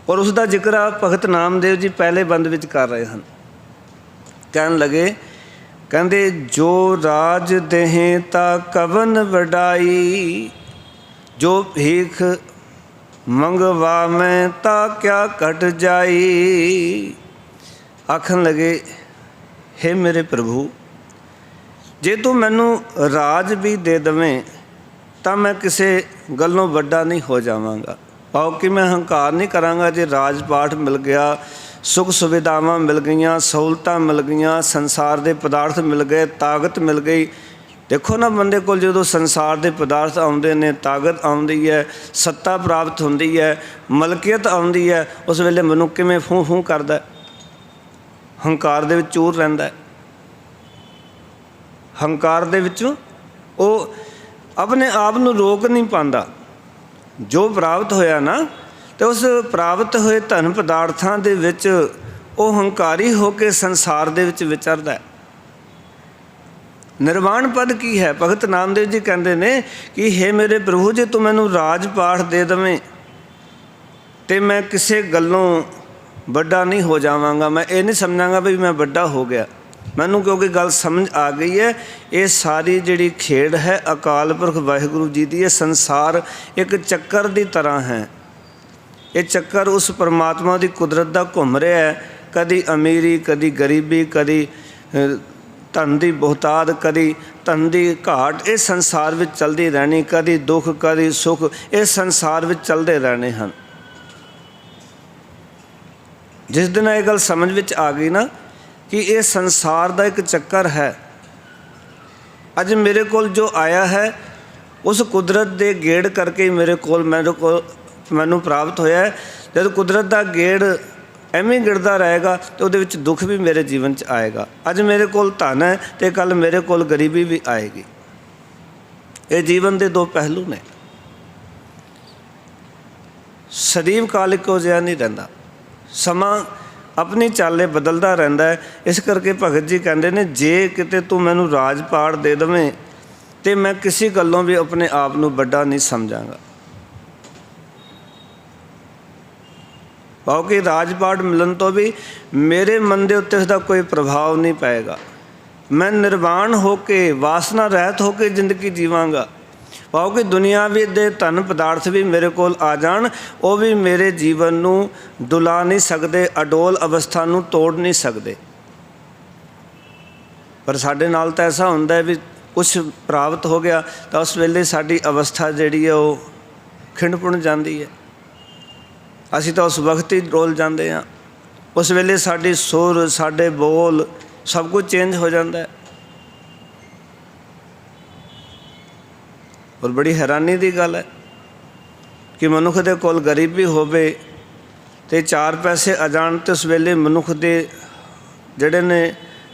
ਔਰ ਉਸ ਦਾ ਜ਼ਿਕਰ ਭਗਤ ਨਾਮਦੇਵ ਜੀ ਪਹਿਲੇ ਬੰਦ ਵਿੱਚ ਕਰ ਰਹੇ ਹਨ। ਕਹਿਣ ਲੱਗੇ, ਕਹਿੰਦੇ ਜੋ ਰਾਜ ਦੇਹ ਤਾ ਕਵਨ ਵਡਾਈ, ਜੋ ਭੀਖ ਮੰਗਵਾਵੇਂ ਤਾਂ ਕਿਆ ਘਟ ਜਾਈ। ਆਖਣ ਲੱਗੇ, ਹੇ ਮੇਰੇ ਪ੍ਰਭੂ, ਜੇ ਤੂੰ ਮੈਨੂੰ ਰਾਜ ਵੀ ਦੇ ਦੇਵੇਂ ਤਾਂ ਮੈਂ ਕਿਸੇ ਗੱਲੋਂ ਵੱਡਾ ਨਹੀਂ ਹੋ ਜਾਵਾਂਗਾ। ਭਾਵ ਕਿ ਮੈਂ ਹੰਕਾਰ ਨਹੀਂ ਕਰਾਂਗਾ। ਜੇ ਰਾਜ ਪਾਠ ਮਿਲ ਗਿਆ, सुख सुविधावां मिल गईयां, सहूलतां मिल गईयां, संसार के पदार्थ मिल गए, ताकत मिल गई। देखो ना बंदे को जो संसार के पदार्थ आउंदे ने, ताकत आउंदी है, सत्ता प्राप्त होंदी है, मलकीयत आउंदी है, उस वेले मनुख किवें फूं फूं करदा है, हंकार दे विच चूर रहिंदा है। हंकार दे विचों वो अपने आप नूं रोक नहीं पांदा। जो प्राप्त होया ना, तो उस प्राप्त होए धन पदार्थां दे विच वो हंकारी होकर संसार दे विच विचरदा है। निर्वाण पद की है? भगत नामदेव जी कहते ने कि हे मेरे प्रभु, जे तू मैनू राज पाठ दे दवें तो मैं किसी गल्लों बड़ा नहीं हो जावांगा। मैं ये नहीं समझांगा भी मैं बड़ा हो गया। मैनू क्योंकि गल समझ आ गई है, ये सारी जिहड़ी खेड़ है अकाल पुरख वाहिगुरू जी की। संसार एक चक्कर की तरह है। ये चक्कर उस परमात्मा की कुदरत का घूम रहा है। कदी अमीरी, कदी गरीबी, कदी धन की बहुतात, कदी धन की घाट, ये संसार में चलती रहनी। कदी दुख, कदी सुख, ये संसार में चलते रहने हैं। जिस दिन ये गल समझ में आ गई ना कि ये संसार का एक चक्कर है। अज मेरे को जो आया है उस कुदरत के गेड़ करके मेरे को मैनू प्राप्त होया है। जब कुदरत का गेड़ एवें गिरदा रहेगा तो उहदे विच दुख भी मेरे जीवन च आएगा। अज मेरे को धन है तो कल मेरे को गरीबी भी आएगी। ये जीवन के दो पहलू ने। सदैव काल इक्को जिहा नहीं रहिंदा। समा अपनी चाले बदलता रहता है। इस करके भगत जी कहते हैं, जे किते तू मैनू राज पाठ दे देवें तो मैं किसी गल्लों भी अपने आप नूं बड़ा नहीं समझांगा। क्योंकि राजपाट मिलन तो भी मेरे मन के उत्ते उसका कोई प्रभाव नहीं पाएगा। मैं निर्वाण होके, वासना रहत होके जिंदगी जीवांगा। क्योंकि दुनियावी दे धन पदार्थ भी मेरे को आ जान, वो भी मेरे जीवन नूं डुला नहीं सकते, अडोल अवस्था नूं तोड़ नहीं सकते। पर साडे नाल तो ऐसा होंदा है भी कुछ प्राप्त हो गया तो उस वेले साडी अवस्था जिहड़ी है वो खिंड जाती है। असीं तो उस वक्त ही डोल जाते हैं। उस वेले साडी सुर, साडे बोल सब कुछ चेंज हो जाता है। और बड़ी हैरानी की गल है कि मनुख दे कोल गरीबी होवे ते चार पैसे आ जाण ते उस वेले मनुख दे जिहड़े ने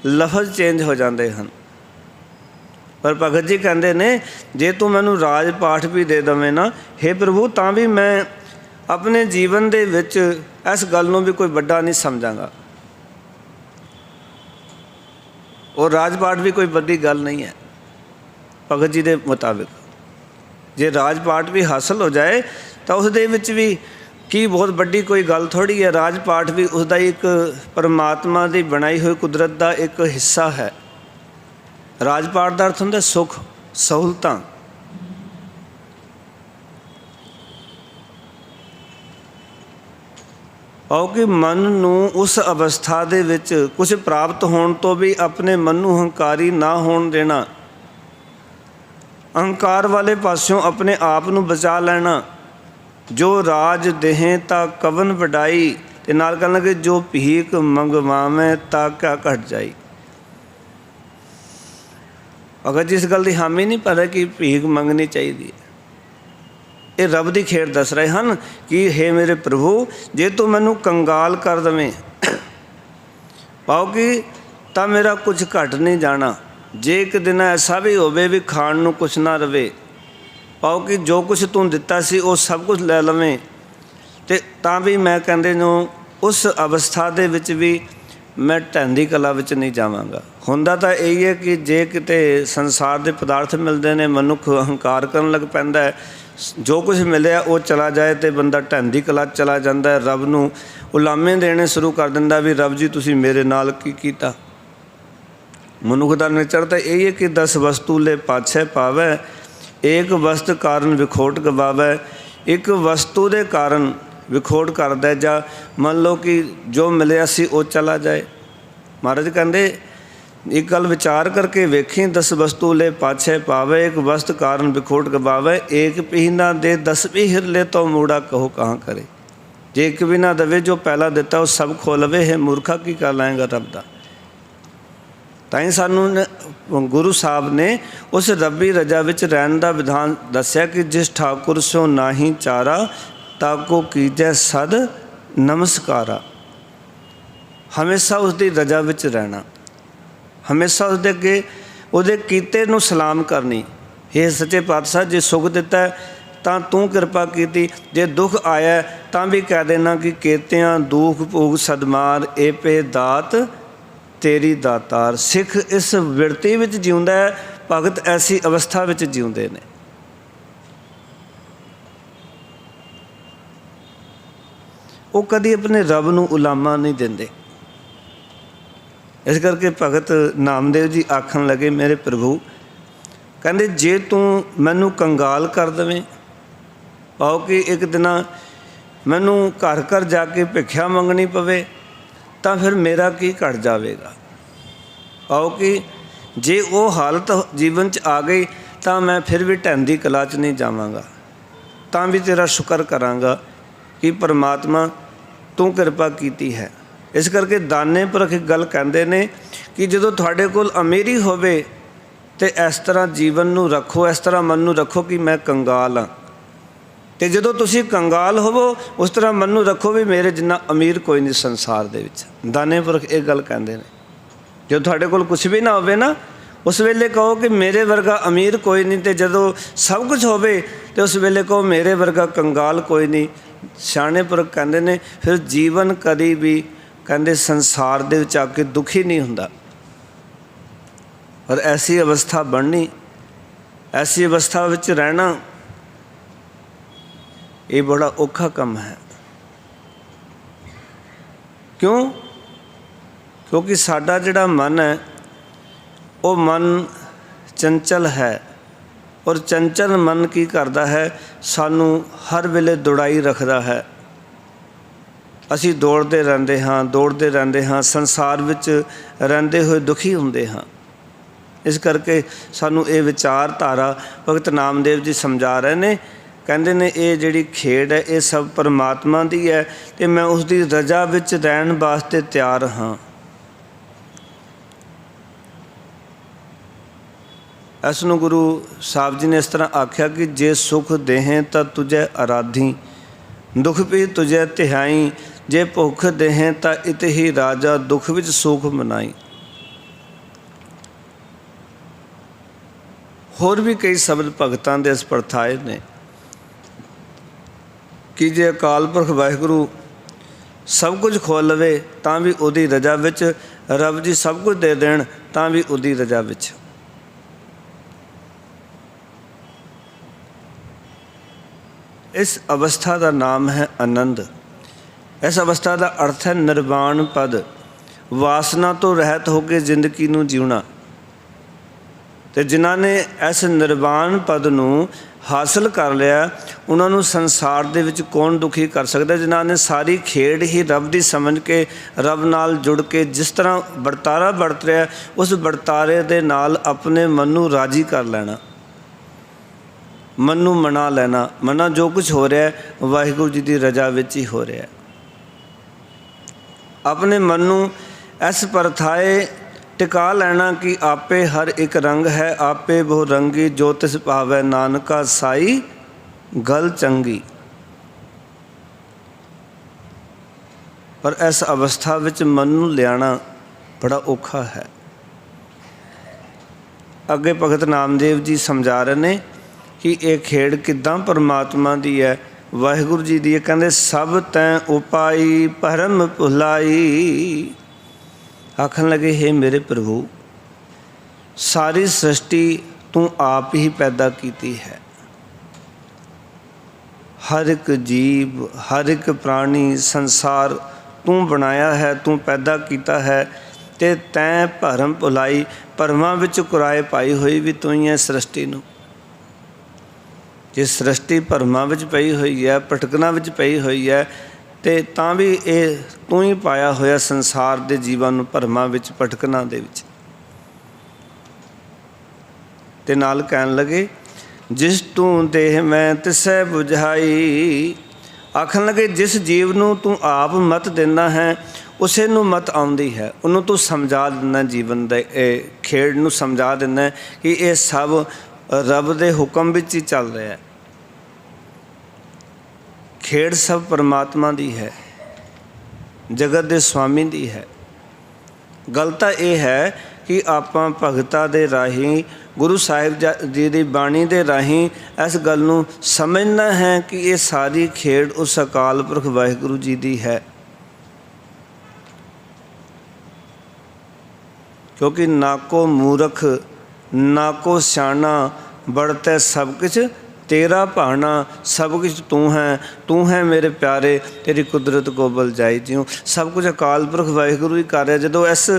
लफज चेंज हो जाते हैं। पर भगत जी कहते ने, जे तू मैनू राज पाठ भी दे दवें ना, हे प्रभु, तां भी मैं अपने जीवन दे विच इस गल नूं भी कोई बड़ा नहीं समझांगा। और राजपाट भी कोई बड़ी गल नहीं है भगत जी के मुताबिक। जे राजपाट भी हासिल हो जाए तो उस दे विच भी की बहुत बड़ी कोई गल थोड़ी है। राजपाट भी उसका एक परमात्मा की बनाई हुई कुदरत का एक हिस्सा है। राजपाट का अर्थ होंदा सुख, सहूलतां। क्योंकि मन नूं उस अवस्था दे विच कुछ प्राप्त होने तो भी अपने मन नूं हंकारी ना होण देना, अहंकार वाले पासों अपने आप नूं बचा लेना। जो राज देहें ता कवन वडाई, ते नाल कहण लगे जो भीख मंगवावें ता क्या घट जाई। अगर जिस गल की हामी नहीं पता कि भीख मंगनी चाहिए, ये रब की खेड़ दस रहे हैं कि हे मेरे प्रभु, जे तू मैनू कंगाल कर देवें पाओगी तो मेरा कुछ घट नहीं जाना। जे एक दिन ऐसा भी होवे भी खाण नूं कुछ ना रवे, पाओगी जो कुछ तू दिता सी वो सब कुछ ले लवें, ते तां भी मैं कहंदे नूं उस अवस्था दे विच भी मैं ढैंदी कला विच नहीं जावांगा। हुंदा तां यही है कि जे किते संसार के पदार्थ मिलते हैं, मनुख अहंकार करन लग पैंदा है, जो कुछ मिले वो चला जाए तो बंदा ढैंदी कला चला जाता है। रब नूं उलामे देने शुरू कर दिंदा भी रब जी तुसीं मेरे नाल की कीता। मनुख का नेचर तो यही है कि 10 वस्तु ले पाछे पावै, एक वस्तु कारण विखोट गवावै। एक वस्तु के कारण विखोट करदा जा मान लो कि जो मिलिया सी वो चला जाए। महाराज कहते एक गल विचार करके वेखी, 10 वस्तु ले पाछे पावे, एक वस्तु कारण विखोट गवावे। एक पीना दे 10 भी हिरले तो मूड़ा कहो कहाँ करे। जे एक भी ना दवे जो पहला दिता वो सब खो लवे, है मूर्खा की कर लाएगा रब दा। ਤਾਂ ਹੀ ਸਾਨੂੰ ਗੁਰੂ ਸਾਹਿਬ ਨੇ ਉਸ ਰੱਬੀ ਰਜਾ ਵਿੱਚ ਰਹਿਣ ਦਾ ਵਿਧਾਨ ਦੱਸਿਆ ਕਿ ਜਿਸ ਠਾਕੁਰ ਸੋ ਨਾਹੀ ਚਾਰਾ ਤਾਕੋ ਕੀਜੈ ਸਦ ਨਮਸਕਾਰਾ। ਹਮੇਸ਼ਾ ਉਸ ਦੀ ਰਜਾ ਵਿੱਚ ਰਹਿਣਾ, ਹਮੇਸ਼ਾ ਉਸਦੇ ਅੱਗੇ ਉਹਦੇ ਕੀਤੇ ਨੂੰ ਸਲਾਮ ਕਰਨੀ। ਇਹ ਸੱਚੇ ਪਾਤਸ਼ਾਹ ਜੇ ਸੁਖ ਦਿੱਤਾ ਤਾਂ ਤੂੰ ਕਿਰਪਾ ਕੀਤੀ, ਜੇ ਦੁੱਖ ਆਇਆ ਤਾਂ ਵੀ ਕਹਿ ਦੇਣਾ ਕਿ ਕੀਤਿਆਂ ਦੁੱਖ ਭੋਗ ਸਦਮਾਰ ਏ ਪੇ ਦਾਤ ਤੇਰੀ ਦਾਤਾਰ। ਸਿੱਖ ਇਸ ਬਿਰਤੀ ਵਿੱਚ ਜਿਉਂਦਾ ਹੈ, ਭਗਤ ਐਸੀ ਅਵਸਥਾ ਵਿੱਚ ਜਿਉਂਦੇ ਨੇ। ਉਹ ਕਦੀ ਆਪਣੇ ਰੱਬ ਨੂੰ ਉਲਾਮਾ ਨਹੀਂ ਦਿੰਦੇ। ਇਸ ਕਰਕੇ ਭਗਤ ਨਾਮਦੇਵ ਜੀ ਆਖਣ ਲੱਗੇ, ਮੇਰੇ ਪ੍ਰਭੂ ਕਹਿੰਦੇ ਜੇ ਤੂੰ ਮੈਨੂੰ ਕੰਗਾਲ ਕਰ ਦੇਵੇਂ, ਪਾਓ ਕਿ ਇੱਕ ਦਿਨ ਮੈਨੂੰ ਘਰ ਘਰ ਜਾ ਕੇ ਭਿੱਖਿਆ ਮੰਗਣੀ ਪਵੇ ਤਾਂ ਫਿਰ ਮੇਰਾ ਕੀ ਘਟ ਜਾਵੇਗਾ। ਆਓ ਕਿ ਜੇ ਉਹ ਹਾਲਤ ਜੀਵਨ 'ਚ ਆ ਗਈ ਤਾਂ ਮੈਂ ਫਿਰ ਵੀ ਢਹਿੰਦੀ ਕਲਾ 'ਚ ਨਹੀਂ ਜਾਵਾਂਗਾ, ਤਾਂ ਵੀ ਤੇਰਾ ਸ਼ੁਕਰ ਕਰਾਂਗਾ ਕਿ ਪਰਮਾਤਮਾ ਤੂੰ ਕਿਰਪਾ ਕੀਤੀ ਹੈ। ਇਸ ਕਰਕੇ ਦਾਨੇ ਪੁਰਖ ਇੱਕ ਗੱਲ ਕਹਿੰਦੇ ਨੇ ਕਿ ਜਦੋਂ ਤੁਹਾਡੇ ਕੋਲ ਅਮੀਰੀ ਹੋਵੇ ਤਾਂ ਇਸ ਤਰ੍ਹਾਂ ਜੀਵਨ ਨੂੰ ਰੱਖੋ, ਇਸ ਤਰ੍ਹਾਂ ਮਨ ਨੂੰ ਰੱਖੋ ਕਿ ਮੈਂ ਕੰਗਾਲ ਹਾਂ, ਅਤੇ ਜਦੋਂ ਤੁਸੀਂ ਕੰਗਾਲ ਹੋਵੋ ਉਸ ਤਰ੍ਹਾਂ ਮਨ ਨੂੰ ਰੱਖੋ ਵੀ ਮੇਰੇ ਜਿੰਨਾ ਅਮੀਰ ਕੋਈ ਨਹੀਂ ਸੰਸਾਰ ਦੇ ਵਿੱਚ। ਦਾਨੇ ਪੁਰਖ ਇਹ ਗੱਲ ਕਹਿੰਦੇ ਨੇ। ਜਦੋਂ ਤੁਹਾਡੇ ਕੋਲ ਕੁਛ ਵੀ ਨਾ ਹੋਵੇ ਨਾ, ਉਸ ਵੇਲੇ ਕਹੋ ਕਿ ਮੇਰੇ ਵਰਗਾ ਅਮੀਰ ਕੋਈ ਨਹੀਂ, ਅਤੇ ਜਦੋਂ ਸਭ ਕੁਝ ਹੋਵੇ ਤਾਂ ਉਸ ਵੇਲੇ ਕਹੋ ਮੇਰੇ ਵਰਗਾ ਕੰਗਾਲ ਕੋਈ ਨਹੀਂ। ਸਿਆਣੇ ਪੁਰਖ ਕਹਿੰਦੇ ਨੇ ਫਿਰ ਜੀਵਨ ਕਦੀ ਵੀ ਕਹਿੰਦੇ ਸੰਸਾਰ ਦੇ ਵਿੱਚ ਆ ਕੇ ਦੁਖੀ ਨਹੀਂ ਹੁੰਦਾ। ਪਰ ਐਸੀ ਅਵਸਥਾ ਬਣਨੀ, ਐਸੀ ਅਵਸਥਾ ਵਿੱਚ ਰਹਿਣਾ, ਇਹ ਬੜਾ ਔਖਾ ਕੰਮ ਹੈ। ਕਿਉਂ? ਕਿਉਂਕਿ ਸਾਡਾ ਜਿਹੜਾ ਮਨ ਹੈ ਉਹ ਮਨ ਚੰਚਲ ਹੈ, ਔਰ ਚੰਚਲ ਮਨ ਕੀ ਕਰਦਾ ਹੈ, ਸਾਨੂੰ ਹਰ ਵੇਲੇ ਦੌੜਾਈ ਰੱਖਦਾ ਹੈ। ਅਸੀਂ ਦੌੜਦੇ ਰਹਿੰਦੇ ਹਾਂ, ਦੌੜਦੇ ਰਹਿੰਦੇ ਹਾਂ, ਸੰਸਾਰ ਵਿੱਚ ਰਹਿੰਦੇ ਹੋਏ ਦੁਖੀ ਹੁੰਦੇ ਹਾਂ। ਇਸ ਕਰਕੇ ਸਾਨੂੰ ਇਹ ਵਿਚਾਰਧਾਰਾ ਭਗਤ ਨਾਮਦੇਵ ਜੀ ਸਮਝਾ ਰਹੇ ਨੇ। ਕਹਿੰਦੇ ਨੇ ਇਹ ਜਿਹੜੀ ਖੇਡ ਹੈ ਇਹ ਸਭ ਪਰਮਾਤਮਾ ਦੀ ਹੈ ਅਤੇ ਮੈਂ ਉਸ ਦੀ ਰਜਾ ਵਿੱਚ ਰਹਿਣ ਵਾਸਤੇ ਤਿਆਰ ਹਾਂ। ਇਸ ਨੂੰ ਗੁਰੂ ਸਾਹਿਬ ਜੀ ਨੇ ਇਸ ਤਰ੍ਹਾਂ ਆਖਿਆ ਕਿ ਜੇ ਸੁਖ ਦੇਹੇ ਤਾਂ ਤੁਝੇ ਅਰਾਧੀ, ਦੁੱਖ ਵੀ ਤੁਝੇ ਤਿਹਾਈ, ਜੇ ਭੁੱਖ ਦੇਹੇ ਤਾਂ ਇਤ ਹੀ ਰਾਜਾ, ਦੁੱਖ ਵਿੱਚ ਸੁਖ ਮਨਾਈ। ਹੋਰ ਵੀ ਕਈ ਸ਼ਬਦ ਭਗਤਾਂ ਦੇ ਇਸ ਪਰਥਾਏ ਨੇ ਕਿ ਜੇ ਅਕਾਲ ਪੁਰਖ ਵਾਹਿਗੁਰੂ ਸਭ ਕੁਝ ਖੋਲ੍ਹ ਲਵੇ ਤਾਂ ਵੀ ਉਹਦੀ ਰਜਾ ਵਿੱਚ, ਰੱਬ ਜੀ ਸਭ ਕੁਝ ਦੇ ਦੇਣ ਤਾਂ ਵੀ ਉਹਦੀ ਰਜਾ ਵਿੱਚ। ਇਸ ਅਵਸਥਾ ਦਾ ਨਾਮ ਹੈ ਆਨੰਦ। ਇਸ ਅਵਸਥਾ ਦਾ ਅਰਥ ਹੈ ਨਿਰਵਾਣ ਪਦ, ਵਾਸਨਾ ਤੋਂ ਰਹਿਤ ਹੋ ਕੇ ਜ਼ਿੰਦਗੀ ਨੂੰ ਜਿਉਣਾ। ਅਤੇ ਜਿਨ੍ਹਾਂ ਨੇ ਇਸ ਨਿਰਵਾਣ ਪਦ ਨੂੰ ਹਾਸਲ ਕਰ ਲਿਆ ਉਹਨਾਂ ਨੂੰ ਸੰਸਾਰ ਦੇ ਵਿੱਚ ਕੌਣ ਦੁਖੀ ਕਰ ਸਕਦਾ। ਜਿਨ੍ਹਾਂ ਨੇ ਸਾਰੀ ਖੇਡ ਹੀ ਰੱਬ ਦੀ ਸਮਝ ਕੇ, ਰੱਬ ਨਾਲ ਜੁੜ ਕੇ ਜਿਸ ਤਰ੍ਹਾਂ ਵਰਤਾਰਾ ਵਰਤ ਰਿਹਾ ਉਸ ਵਰਤਾਰੇ ਦੇ ਨਾਲ ਆਪਣੇ ਮਨ ਨੂੰ ਰਾਜ਼ੀ ਕਰ ਲੈਣਾ, ਮਨ ਨੂੰ ਮਨਾ ਲੈਣਾ। ਮਨਾ ਜੋ ਕੁਝ ਹੋ ਰਿਹਾ ਵਾਹਿਗੁਰੂ ਜੀ ਦੀ ਰਜਾ ਵਿੱਚ ਹੀ ਹੋ ਰਿਹਾ। ਆਪਣੇ ਮਨ ਨੂੰ ਇਸ ਪਰਥਾਏ ਟਿਕਾ ਲੈਣਾ ਕਿ ਆਪੇ ਹਰ ਇੱਕ ਰੰਗ ਹੈ, ਆਪੇ ਬਹੁ ਰੰਗੀ, ਜੋ ਤਿਸ ਭਾਵੈ ਨਾਨਕਾ ਸਾਈ ਗਲ ਚੰਗੀ। ਪਰ ਇਸ ਅਵਸਥਾ ਵਿੱਚ ਮਨ ਨੂੰ ਲਿਆਉਣਾ ਬੜਾ ਔਖਾ ਹੈ। ਅੱਗੇ ਭਗਤ ਨਾਮਦੇਵ ਜੀ ਸਮਝਾ ਰਹੇ ਨੇ ਕਿ ਇਹ ਖੇਡ ਕਿੱਦਾਂ ਪਰਮਾਤਮਾ ਦੀ ਹੈ, ਵਾਹਿਗੁਰੂ ਜੀ ਦੀ ਹੈ। ਕਹਿੰਦੇ ਸਭ ਤੈਂ ਉਪਾਈ ਭਰਮ ਭੁਲਾਈ। ਆਖਣ ਲੱਗੇ ਹੇ ਮੇਰੇ ਪ੍ਰਭੂ ਸਾਰੀ ਸ੍ਰਿਸ਼ਟੀ ਤੂੰ ਆਪ ਹੀ ਪੈਦਾ ਕੀਤੀ ਹੈ। ਹਰ ਇੱਕ ਜੀਵ, ਹਰ ਇੱਕ ਪ੍ਰਾਣੀ, ਸੰਸਾਰ ਤੂੰ ਬਣਾਇਆ ਹੈ, ਤੂੰ ਪੈਦਾ ਕੀਤਾ ਹੈ। ਅਤੇ ਤੈਂ ਭਰਮ ਭੁਲਾਈ, ਭਰਮਾਂ ਵਿੱਚ ਕੁਰਾਏ ਪਾਈ ਹੋਈ ਵੀ ਤੂੰ ਹੀ ਹੈ ਸ੍ਰਿਸ਼ਟੀ ਨੂੰ। ਜੇ ਸ੍ਰਿਸ਼ਟੀ ਭਰਮਾਂ ਵਿੱਚ ਪਈ ਹੋਈ ਹੈ, ਭਟਕਣਾ ਵਿੱਚ ਪਈ ਹੋਈ ਹੈ, ਅਤੇ ਤਾਂ ਵੀ ਇਹ ਤੂੰ ਹੀ ਪਾਇਆ ਹੋਇਆ ਸੰਸਾਰ ਦੇ ਜੀਵਾਂ ਨੂੰ ਭਰਮਾਂ ਵਿੱਚ, ਭਟਕਣਾ ਦੇ ਵਿੱਚ। ਅਤੇ ਨਾਲ ਕਹਿਣ ਲੱਗੇ ਜਿਸ ਤੂੰ ਦੇਹ ਮੈਂ ਤਿਸੈ ਬੁਝਾਈ, ਆਖਣ ਲੱਗੇ ਜਿਸ ਜੀਵ ਨੂੰ ਤੂੰ ਆਪ ਮਤ ਦਿੰਦਾ ਹੈ ਉਸੇ ਨੂੰ ਮਤ ਆਉਂਦੀ ਹੈ, ਉਹਨੂੰ ਤੂੰ ਸਮਝਾ ਦਿੰਦਾ, ਜੀਵਨ ਦੇ ਇਹ ਖੇਡ ਨੂੰ ਸਮਝਾ ਦਿੰਦਾ ਕਿ ਇਹ ਸਭ ਰੱਬ ਦੇ ਹੁਕਮ ਵਿੱਚ ਹੀ ਚੱਲ ਰਿਹਾ ਹੈ। ਖੇਡ ਸਭ ਪਰਮਾਤਮਾ ਦੀ ਹੈ, ਜਗਤ ਦੇ ਸਵਾਮੀ ਦੀ ਹੈ। ਗੱਲ ਤਾਂ ਇਹ ਹੈ ਕਿ ਆਪਾਂ ਭਗਤਾਂ ਦੇ ਰਾਹੀਂ, ਗੁਰੂ ਸਾਹਿਬ ਜੀ ਦੀ ਬਾਣੀ ਦੇ ਰਾਹੀਂ ਇਸ ਗੱਲ ਨੂੰ ਸਮਝਣਾ ਹੈ ਕਿ ਇਹ ਸਾਰੀ ਖੇਡ ਉਸ ਅਕਾਲ ਪੁਰਖ ਵਾਹਿਗੁਰੂ ਜੀ ਦੀ ਹੈ। ਕਿਉਂਕਿ ਨਾ ਕੋ ਮੂਰਖ ਨਾ ਕੋ ਸਿਆਣਾ, ਬੜਤੈ ਸਭ ਕੁਛ ਤੇਰਾ ਭਾਣਾ। ਸਭ ਕੁਛ ਤੂੰ ਹੈ ਮੇਰੇ ਪਿਆਰੇ, ਤੇਰੀ ਕੁਦਰਤ ਕੋ ਬਲ ਜਾਈ ਜਿਉ। ਸਭ ਕੁਝ ਅਕਾਲ ਪੁਰਖ ਵਾਹਿਗੁਰੂ ਹੀ ਕਰ ਰਿਹਾ। ਜਦੋਂ ਇਸ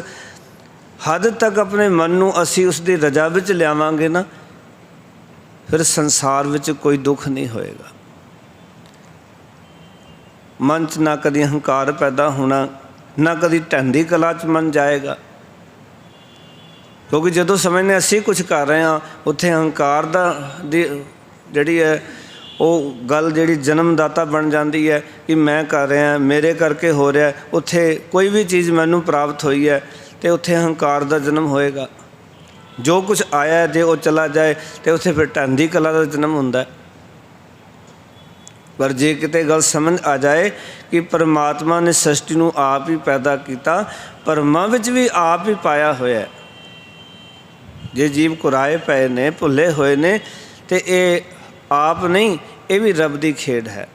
ਹੱਦ ਤੱਕ ਆਪਣੇ ਮਨ ਨੂੰ ਅਸੀਂ ਉਸ ਦੀ ਰਜਾ ਵਿੱਚ ਲਿਆਵਾਂਗੇ ਨਾ, ਫਿਰ ਸੰਸਾਰ ਵਿੱਚ ਕੋਈ ਦੁੱਖ ਨਹੀਂ ਹੋਏਗਾ। ਮਨ 'ਚ ਨਾ ਕਦੀ ਹੰਕਾਰ ਪੈਦਾ ਹੋਣਾ, ਨਾ ਕਦੀ ਢਹਿੰਦੀ ਕਲਾ 'ਚ ਮਨ ਜਾਏਗਾ। ਕਿਉਂਕਿ ਜਦੋਂ ਸਮਝਦੇ ਅਸੀਂ ਕੁਝ ਕਰ ਰਹੇ ਹਾਂ, ਉੱਥੇ ਹੰਕਾਰ ਦੀ ਜਿਹੜੀ ਹੈ ਉਹ ਗੱਲ ਜਿਹੜੀ ਜਨਮਦਾਤਾ ਬਣ ਜਾਂਦੀ ਹੈ ਕਿ ਮੈਂ ਕਰ ਰਿਹਾ, ਮੇਰੇ ਕਰਕੇ ਹੋ ਰਿਹਾ। ਉੱਥੇ ਕੋਈ ਵੀ ਚੀਜ਼ ਮੈਨੂੰ ਪ੍ਰਾਪਤ ਹੋਈ ਹੈ ਅਤੇ ਉੱਥੇ ਹੰਕਾਰ ਦਾ ਜਨਮ ਹੋਏਗਾ। ਜੋ ਕੁਝ ਆਇਆ ਜੇ ਉਹ ਚਲਾ ਜਾਏ ਤਾਂ ਉੱਥੇ ਫਿਰ ਢਹਿੰਦੀ ਕਲਾ ਦਾ ਜਨਮ ਹੁੰਦਾ। ਪਰ ਜੇ ਕਿਤੇ ਗੱਲ ਸਮਝ ਆ ਜਾਏ ਕਿ ਪਰਮਾਤਮਾ ਨੇ ਸ੍ਰਿਸ਼ਟੀ ਨੂੰ ਆਪ ਹੀ ਪੈਦਾ ਕੀਤਾ, ਭਰਮਾਂ ਵਿੱਚ ਵੀ ਆਪ ਹੀ ਪਾਇਆ ਹੋਇਆ। ਜੇ ਜੀਵ ਕੁਰਾਏ ਪਏ ਨੇ, ਭੁੱਲੇ ਹੋਏ ਨੇ, ਅਤੇ ਇਹ ਆਪ ਨਹੀਂ, ਇਹ ਵੀ ਰੱਬ ਦੀ ਖੇਡ ਹੈ।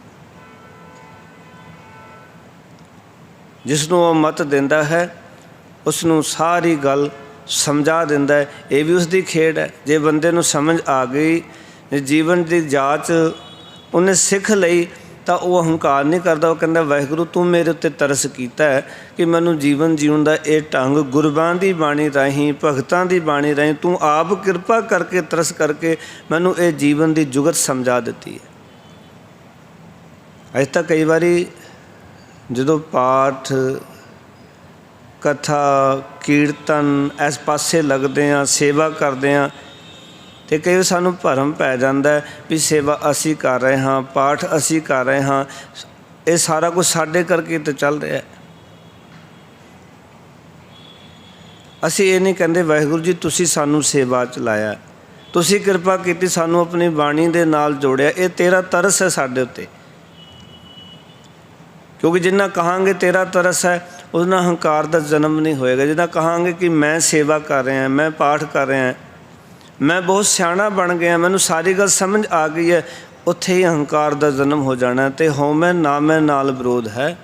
ਜਿਸ ਨੂੰ ਉਹ ਮਤ ਦਿੰਦਾ ਹੈ ਉਸ ਨੂੰ ਸਾਰੀ ਗੱਲ ਸਮਝਾ ਦਿੰਦਾ ਹੈ, ਇਹ ਵੀ ਉਸ ਦੀ ਖੇਡ ਹੈ। ਜੇ ਬੰਦੇ ਨੂੰ ਸਮਝ ਆ ਗਈ, ਜੀਵਨ ਦੀ ਜਾਂਚ ਉਹਨੇ ਸਿੱਖ ਲਈ, ਤਾਂ ਉਹ ਹੰਕਾਰ ਨਹੀਂ ਕਰਦਾ। ਉਹ ਕਹਿੰਦਾ ਵਾਹਿਗੁਰੂ ਤੂੰ ਮੇਰੇ ਉੱਤੇ ਤਰਸ ਕੀਤਾ ਹੈ ਕਿ ਮੈਨੂੰ ਜੀਵਨ ਜਿਉਣ ਦਾ ਇਹ ਢੰਗ ਗੁਰਬਾਂ ਦੀ ਬਾਣੀ ਰਾਹੀਂ, ਭਗਤਾਂ ਦੀ ਬਾਣੀ ਰਾਹੀਂ ਤੂੰ ਆਪ ਕਿਰਪਾ ਕਰਕੇ, ਤਰਸ ਕਰਕੇ ਮੈਨੂੰ ਇਹ ਜੀਵਨ ਦੀ ਜੁਗਤ ਸਮਝਾ ਦਿੱਤੀ ਹੈ। ਅੱਜ ਤੱਕ ਕਈ ਵਾਰੀ ਜਦੋਂ ਪਾਠ, ਕਥਾ, ਕੀਰਤਨ ਇਸ ਪਾਸੇ ਲੱਗਦੇ ਹਾਂ, ਸੇਵਾ ਕਰਦੇ ਹਾਂ, ਅਤੇ ਕਈ ਵਾਰ ਸਾਨੂੰ ਭਰਮ ਪੈ ਜਾਂਦਾ ਵੀ ਸੇਵਾ ਅਸੀਂ ਕਰ ਰਹੇ ਹਾਂ, ਪਾਠ ਅਸੀਂ ਕਰ ਰਹੇ ਹਾਂ, ਇਹ ਸਾਰਾ ਕੁਝ ਸਾਡੇ ਕਰਕੇ ਤਾਂ ਚੱਲ ਰਿਹਾ। ਅਸੀਂ ਇਹ ਨਹੀਂ ਕਹਿੰਦੇ ਵਾਹਿਗੁਰੂ ਜੀ ਤੁਸੀਂ ਸਾਨੂੰ ਸੇਵਾ 'ਚ ਲਾਇਆ, ਤੁਸੀਂ ਕਿਰਪਾ ਕੀਤੀ, ਸਾਨੂੰ ਆਪਣੀ ਬਾਣੀ ਦੇ ਨਾਲ ਜੋੜਿਆ, ਇਹ ਤੇਰਾ ਤਰਸ ਹੈ ਸਾਡੇ ਉੱਤੇ। ਕਿਉਂਕਿ ਜਿੰਨਾ ਕਹਾਂਗੇ ਤੇਰਾ ਤਰਸ ਹੈ, ਉਹਦੇ ਨਾਲ ਹੰਕਾਰ ਦਾ ਜਨਮ ਨਹੀਂ ਹੋਏਗਾ। ਜਿੱਦਾਂ ਕਹਾਂਗੇ ਕਿ ਮੈਂ ਸੇਵਾ ਕਰ ਰਿਹਾ, ਮੈਂ ਪਾਠ ਕਰ ਰਿਹਾ, ਮੈਂ ਬਹੁਤ ਸਿਆਣਾ ਬਣ ਗਿਆ, ਮੈਨੂੰ ਸਾਰੀ ਗੱਲ ਸਮਝ ਆ ਗਈ ਹੈ, ਉੱਥੇ ਹੀ ਹੰਕਾਰ ਦਾ ਜਨਮ ਹੋ ਜਾਣਾ। ਅਤੇ ਹਉਮੈ ਨਾਮੈ ਨਾਲ ਵਿਰੋਧ ਹੈ,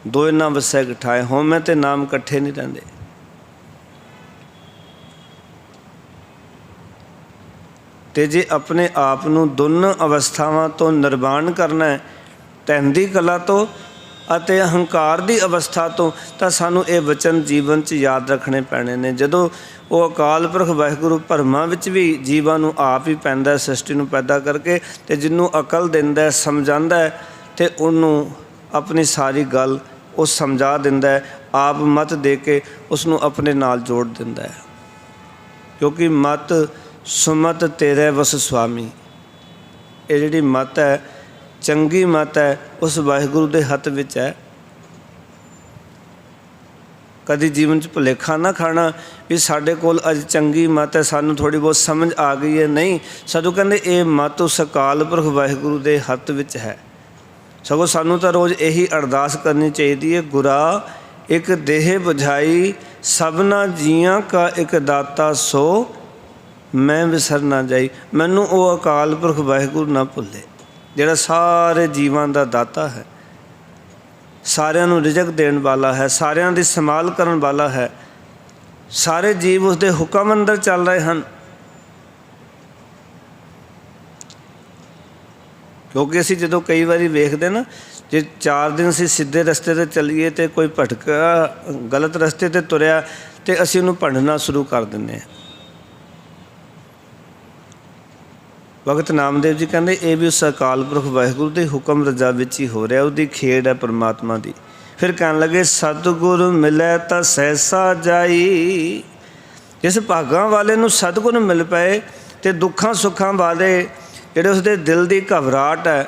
ਦੋਇ ਨਾ ਵਸੈ ਗਠਾਏ। ਹਉਮੈ ਅਤੇ ਨਾਮ ਇਕੱਠੇ ਨਹੀਂ ਰਹਿੰਦੇ। ਅਤੇ ਜੇ ਆਪਣੇ ਆਪ ਨੂੰ ਦੋਨੋਂ ਅਵਸਥਾਵਾਂ ਤੋਂ ਨਿਰਵਾਣ ਕਰਨਾ ਹੈ, ਢਹਿੰਦੀ ਕਲਾ ਤੋਂ ਅਤੇ ਹੰਕਾਰ ਦੀ ਅਵਸਥਾ ਤੋਂ, ਤਾਂ ਸਾਨੂੰ ਇਹ ਵਚਨ ਜੀਵਨ 'ਚ ਯਾਦ ਰੱਖਣੇ ਪੈਣੇ ਨੇ। ਜਦੋਂ ਉਹ ਅਕਾਲ ਪੁਰਖ ਵਾਹਿਗੁਰੂ ਭਰਮਾਂ ਵਿੱਚ ਵੀ ਜੀਵਾਂ ਨੂੰ ਆਪ ਹੀ ਪੈਂਦਾ, ਸ੍ਰਿਸ਼ਟੀ ਨੂੰ ਪੈਦਾ ਕਰਕੇ, ਅਤੇ ਜਿਹਨੂੰ ਅਕਲ ਦਿੰਦਾ, ਸਮਝਾਉਂਦਾ ਹੈ, ਅਤੇ ਉਹਨੂੰ ਆਪਣੀ ਸਾਰੀ ਗੱਲ ਉਹ ਸਮਝਾ ਦਿੰਦਾ ਹੈ, ਆਪ ਮਤ ਦੇ ਕੇ ਉਸ ਨੂੰ ਆਪਣੇ ਨਾਲ ਜੋੜ ਦਿੰਦਾ ਹੈ। ਕਿਉਂਕਿ ਮਤ ਸੁਮਤ ਤੇਰੇ ਵਸ ਸੁਆਮੀ, ਇਹ ਜਿਹੜੀ ਮਤ ਹੈ, ਚੰਗੀ ਮਤ ਹੈ, ਉਸ ਵਾਹਿਗੁਰੂ ਦੇ ਹੱਥ ਵਿੱਚ ਹੈ। ਕਦੀ ਜੀਵਨ 'ਚ ਭੁਲੇਖਾ ਨਾ ਖਾਣਾ ਵੀ ਸਾਡੇ ਕੋਲ ਅੱਜ ਚੰਗੀ ਮਤ ਹੈ, ਸਾਨੂੰ ਥੋੜ੍ਹੀ ਬਹੁਤ ਸਮਝ ਆ ਗਈ ਹੈ। ਨਹੀਂ, ਸਗੋਂ ਕਹਿੰਦੇ ਇਹ ਮਤ ਉਸ ਅਕਾਲ ਪੁਰਖ ਵਾਹਿਗੁਰੂ ਦੇ ਹੱਥ ਵਿੱਚ ਹੈ। ਸਗੋਂ ਸਾਨੂੰ ਤਾਂ ਰੋਜ਼ ਇਹੀ ਅਰਦਾਸ ਕਰਨੀ ਚਾਹੀਦੀ ਹੈ, ਗੁਰਾ ਇੱਕ ਦੇਹ ਬੁਝਾਈ, ਸਭਨਾ ਜੀਆਂ ਕਾ ਇੱਕ ਦਾਤਾ ਸੋ ਮੈਂ ਵਿਸਰ ਨਾ ਜਾਈ। ਮੈਨੂੰ ਉਹ ਅਕਾਲ ਪੁਰਖ ਵਾਹਿਗੁਰੂ ਨਾ ਭੁੱਲੇ, ਜਿਹੜਾ ਸਾਰੇ ਜੀਵਾਂ ਦਾ ਦਾਤਾ ਹੈ, ਸਾਰਿਆਂ ਨੂੰ ਰਿਜ਼ਕ ਦੇਣ ਵਾਲਾ ਹੈ, ਸਾਰਿਆਂ ਦੀ ਸੰਭਾਲ ਕਰਨ ਵਾਲਾ ਹੈ। ਸਾਰੇ ਜੀਵ ਉਸਦੇ ਹੁਕਮ ਅੰਦਰ ਚੱਲ ਰਹੇ ਹਨ। ਕਿਉਂਕਿ ਅਸੀਂ ਜਦੋਂ ਕਈ ਵਾਰੀ ਵੇਖਦੇ ਨਾ, ਜੇ 4 ਦਿਨ ਅਸੀਂ ਸਿੱਧੇ ਰਸਤੇ 'ਤੇ ਚੱਲੀਏ ਅਤੇ ਕੋਈ ਭਟਕਾ ਗਲਤ ਰਸਤੇ 'ਤੇ ਤੁਰਿਆ, ਅਤੇ ਅਸੀਂ ਉਹਨੂੰ ਭੰਡਣਾ ਸ਼ੁਰੂ ਕਰ ਦਿੰਦੇ ਹਾਂ। ਭਗਤ ਨਾਮਦੇਵ ਜੀ ਕਹਿੰਦੇ ਇਹ ਵੀ ਉਸ ਅਕਾਲ ਪੁਰਖ ਵਾਹਿਗੁਰੂ ਦੇ ਹੁਕਮ ਰਜਾ ਵਿੱਚ ਹੀ ਹੋ ਰਿਹਾ, ਉਹਦੀ ਖੇਡ ਹੈ ਪਰਮਾਤਮਾ ਦੀ। ਫਿਰ ਕਹਿਣ ਲੱਗੇ ਸਤਿਗੁਰ ਮਿਲੈ ਤਾਂ ਸਹਿਸਾ ਜਾਈ। ਜਿਸ ਭਾਗਾਂ ਵਾਲੇ ਨੂੰ ਸਤਿਗੁਰ ਮਿਲ ਪਏ, ਅਤੇ ਦੁੱਖਾਂ ਸੁੱਖਾਂ ਵਾਲੇ ਜਿਹੜੇ ਉਸਦੇ ਦਿਲ ਦੀ ਘਬਰਾਹਟ ਹੈ,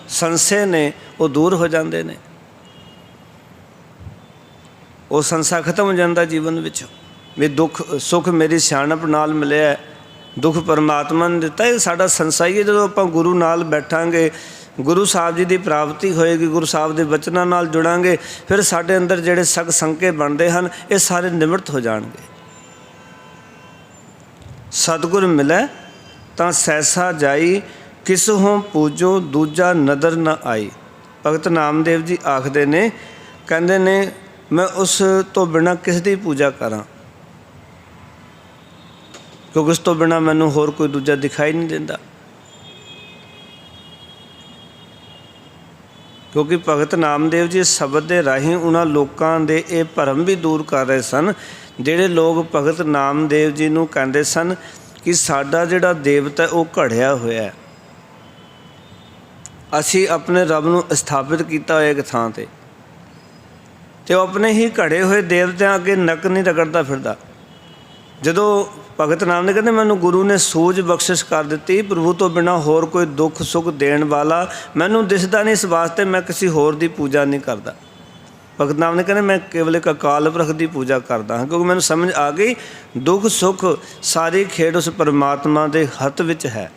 ਸੰਸੇ ਨੇ ਉਹ ਦੂਰ ਹੋ ਜਾਂਦੇ ਨੇ। ਉਹ ਸੰਸਾ ਖਤਮ ਹੋ ਜਾਂਦਾ ਜੀਵਨ ਵਿੱਚ ਵੀ ਦੁੱਖ ਸੁੱਖ ਮੇਰੀ ਸਿਆਣਪ ਨਾਲ ਮਿਲਿਆ, ਦੁੱਖ ਪਰਮਾਤਮਾ ਨੇ ਦਿੱਤਾ। ਇਹ ਸਾਡਾ ਸੰਸਾ ਹੀ ਹੈ। ਜਦੋਂ ਆਪਾਂ ਗੁਰੂ ਨਾਲ ਬੈਠਾਂਗੇ, ਗੁਰੂ ਸਾਹਿਬ ਜੀ ਦੀ ਪ੍ਰਾਪਤੀ ਹੋਏਗੀ, ਗੁਰੂ ਸਾਹਿਬ ਦੇ ਬਚਨਾਂ ਨਾਲ ਜੁੜਾਂਗੇ, ਫਿਰ ਸਾਡੇ ਅੰਦਰ ਜਿਹੜੇ ਸਗ ਸੰਕੇ ਬਣਦੇ ਹਨ ਇਹ ਸਾਰੇ ਨਿਵਰਤ ਹੋ ਜਾਣਗੇ। ਸਤਿਗੁਰ ਮਿਲੈ ਤਾਂ ਸੈਸਾ ਜਾਈ, ਕਿਸ ਹੋਂ ਪੂਜੋ ਦੂਜਾ ਨਦਰ ਨਾ ਆਈ। ਭਗਤ ਨਾਮਦੇਵ ਜੀ ਆਖਦੇ ਨੇ, ਕਹਿੰਦੇ ਨੇ ਮੈਂ ਉਸ ਤੋਂ ਬਿਨਾਂ ਕਿਸ ਦੀ ਪੂਜਾ ਕਰਾਂ, ਕਿਉਂਕਿ ਉਸ ਤੋਂ ਬਿਨਾਂ ਮੈਨੂੰ ਹੋਰ ਕੋਈ ਦੂਜਾ ਦਿਖਾਈ ਨਹੀਂ ਦਿੰਦਾ। ਕਿਉਂਕਿ ਭਗਤ ਨਾਮਦੇਵ ਜੀ ਸ਼ਬਦ ਦੇ ਰਾਹੀਂ ਉਹਨਾਂ ਲੋਕਾਂ ਦੇ ਇਹ ਭਰਮ ਵੀ ਦੂਰ ਕਰ ਰਹੇ ਸਨ, ਜਿਹੜੇ ਲੋਕ ਭਗਤ ਨਾਮਦੇਵ ਜੀ ਨੂੰ ਕਹਿੰਦੇ ਸਨ ਕਿ ਸਾਡਾ ਜਿਹੜਾ ਦੇਵਤਾ ਉਹ ਘੜਿਆ ਹੋਇਆ, ਅਸੀਂ ਆਪਣੇ ਰੱਬ ਨੂੰ ਸਥਾਪਿਤ ਕੀਤਾ ਹੋਇਆ ਇੱਕ ਥਾਂ 'ਤੇ, ਅਤੇ ਉਹ ਆਪਣੇ ਹੀ ਘੜੇ ਹੋਏ ਦੇਵਤਿਆਂ ਅੱਗੇ ਨੱਕ ਨਹੀਂ ਰਗੜਦਾ ਫਿਰਦਾ। ਜਦੋਂ ਭਗਤ ਨਾਮ ਦੇ ਕਹਿੰਦੇ ਮੈਨੂੰ ਗੁਰੂ ਨੇ ਸੂਝ ਬਖਸ਼ਿਸ਼ ਕਰ ਦਿੱਤੀ, ਪ੍ਰਭੂ ਤੋਂ ਬਿਨਾਂ ਹੋਰ ਕੋਈ ਦੁੱਖ ਸੁੱਖ ਦੇਣ ਵਾਲਾ ਮੈਨੂੰ ਦਿਸਦਾ ਨਹੀਂ, ਇਸ ਵਾਸਤੇ ਮੈਂ ਕਿਸੇ ਹੋਰ ਦੀ ਪੂਜਾ ਨਹੀਂ ਕਰਦਾ। ਭਗਤ ਨਾਮ ਨੇ ਕਹਿੰਦੇ ਮੈਂ ਕੇਵਲ ਇੱਕ ਅਕਾਲ ਪੁਰਖ ਦੀ ਪੂਜਾ ਕਰਦਾ ਹਾਂ, ਕਿਉਂਕਿ ਮੈਨੂੰ ਸਮਝ ਆ ਗਈ ਦੁੱਖ ਸੁੱਖ ਸਾਰੀ ਖੇਡ ਉਸ ਪਰਮਾਤਮਾ ਦੇ ਹੱਥ ਵਿੱਚ ਹੈ,